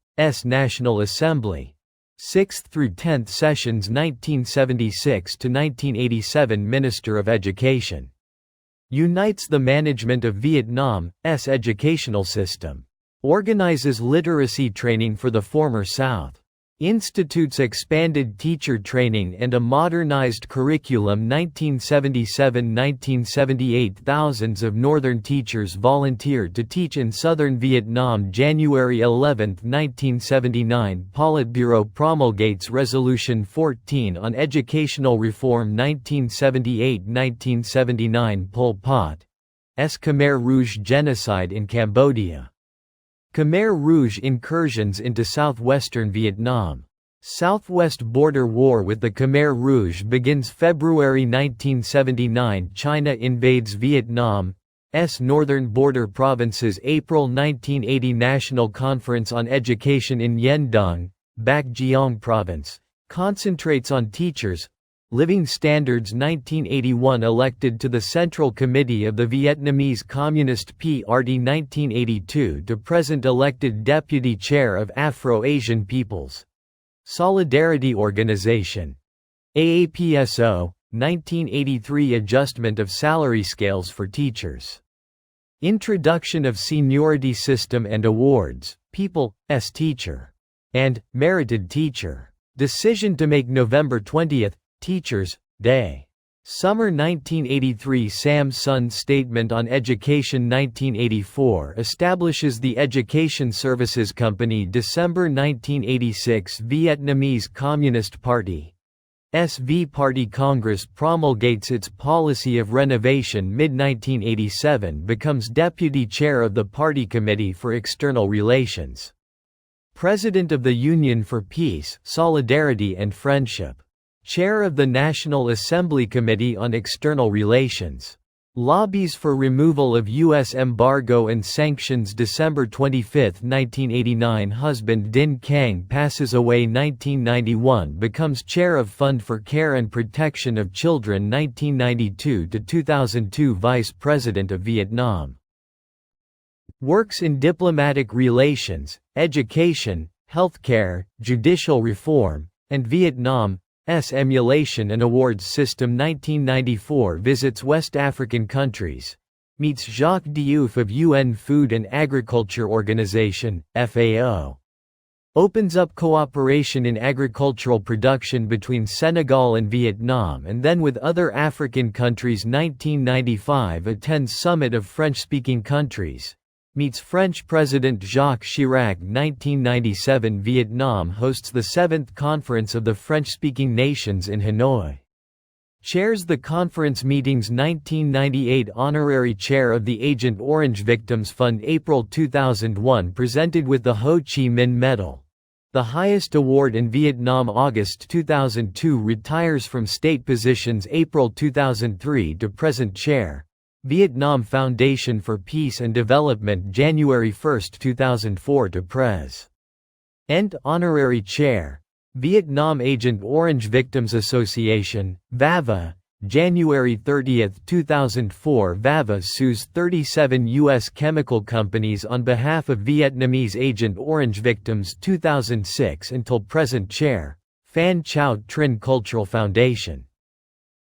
Speaker 1: National Assembly. 6th through 10th sessions. 1976 to 1987 Minister of Education. Unites the management of Vietnam's educational system. Organizes literacy training for the former South. Institutes expanded teacher training and a modernized curriculum. 1977–1978 Thousands of northern teachers volunteered to teach in southern Vietnam. January 11, 1979 Politburo promulgates Resolution 14 on educational reform. 1978–1979 Pol Pot's Khmer Rouge genocide in Cambodia. Khmer Rouge incursions into southwestern Vietnam. Southwest border war with the Khmer Rouge begins February 1979. China invades Vietnam's northern border provinces. April 1980 National Conference on Education inIen Dung, Bac Giang Province, concentrates on teachers' living standards. 1981 Elected to the Central Committee of the Vietnamese Communist Party. 1982 to present elected Deputy Chair of Afro-Asian Peoples' Solidarity Organization. AAPSO. 1983 Adjustment of salary scales for teachers. Introduction of seniority system and awards, People's Teacher and Merited Teacher. Decision to make November 20, Teachers' Day. Summer 1983 Sam Sun Statement on Education. 1984 Establishes the Education Services Company. December 1986 Vietnamese Communist Party SV Party Congress promulgates its policy of renovation. Mid-1987 becomes Deputy Chair of the Party Committee for External Relations. President of the Union for Peace, Solidarity and Friendship. Chair of the National Assembly Committee on External Relations. Lobbies for removal of U.S. embargo and sanctions. December 25, 1989 Husband Din Kang passes away. 1991 Becomes Chair of Fund for Care and Protection of Children. 1992–2002 Vice President of Vietnam. Works in diplomatic relations, education, healthcare, judicial reform, and Vietnam's emulation and awards system. 1994 Visits West African countries. Meets Jacques Diouf of UN Food and Agriculture Organization, FAO. Opens up cooperation in agricultural production between Senegal and Vietnam and then with other African countries. 1995 Attends Summit of French-speaking countries. Meets French President Jacques Chirac. 1997 Vietnam hosts the 7th Conference of the French-speaking nations in Hanoi. Chairs the conference meetings. 1998 Honorary Chair of the Agent Orange Victims Fund. April 2001 Presented with the Ho Chi Minh Medal, the highest award in Vietnam. August 2002 Retires from state positions. April 2003 to Present Chair, Vietnam Foundation for Peace and Development. January 1, 2004 to Pres. Ent Honorary Chair, Vietnam Agent Orange Victims Association, VAVA. January 30, 2004 VAVA sues 37 U.S. chemical companies on behalf of Vietnamese Agent Orange victims. 2006 until present Chair, Phan Chau Trinh Cultural Foundation.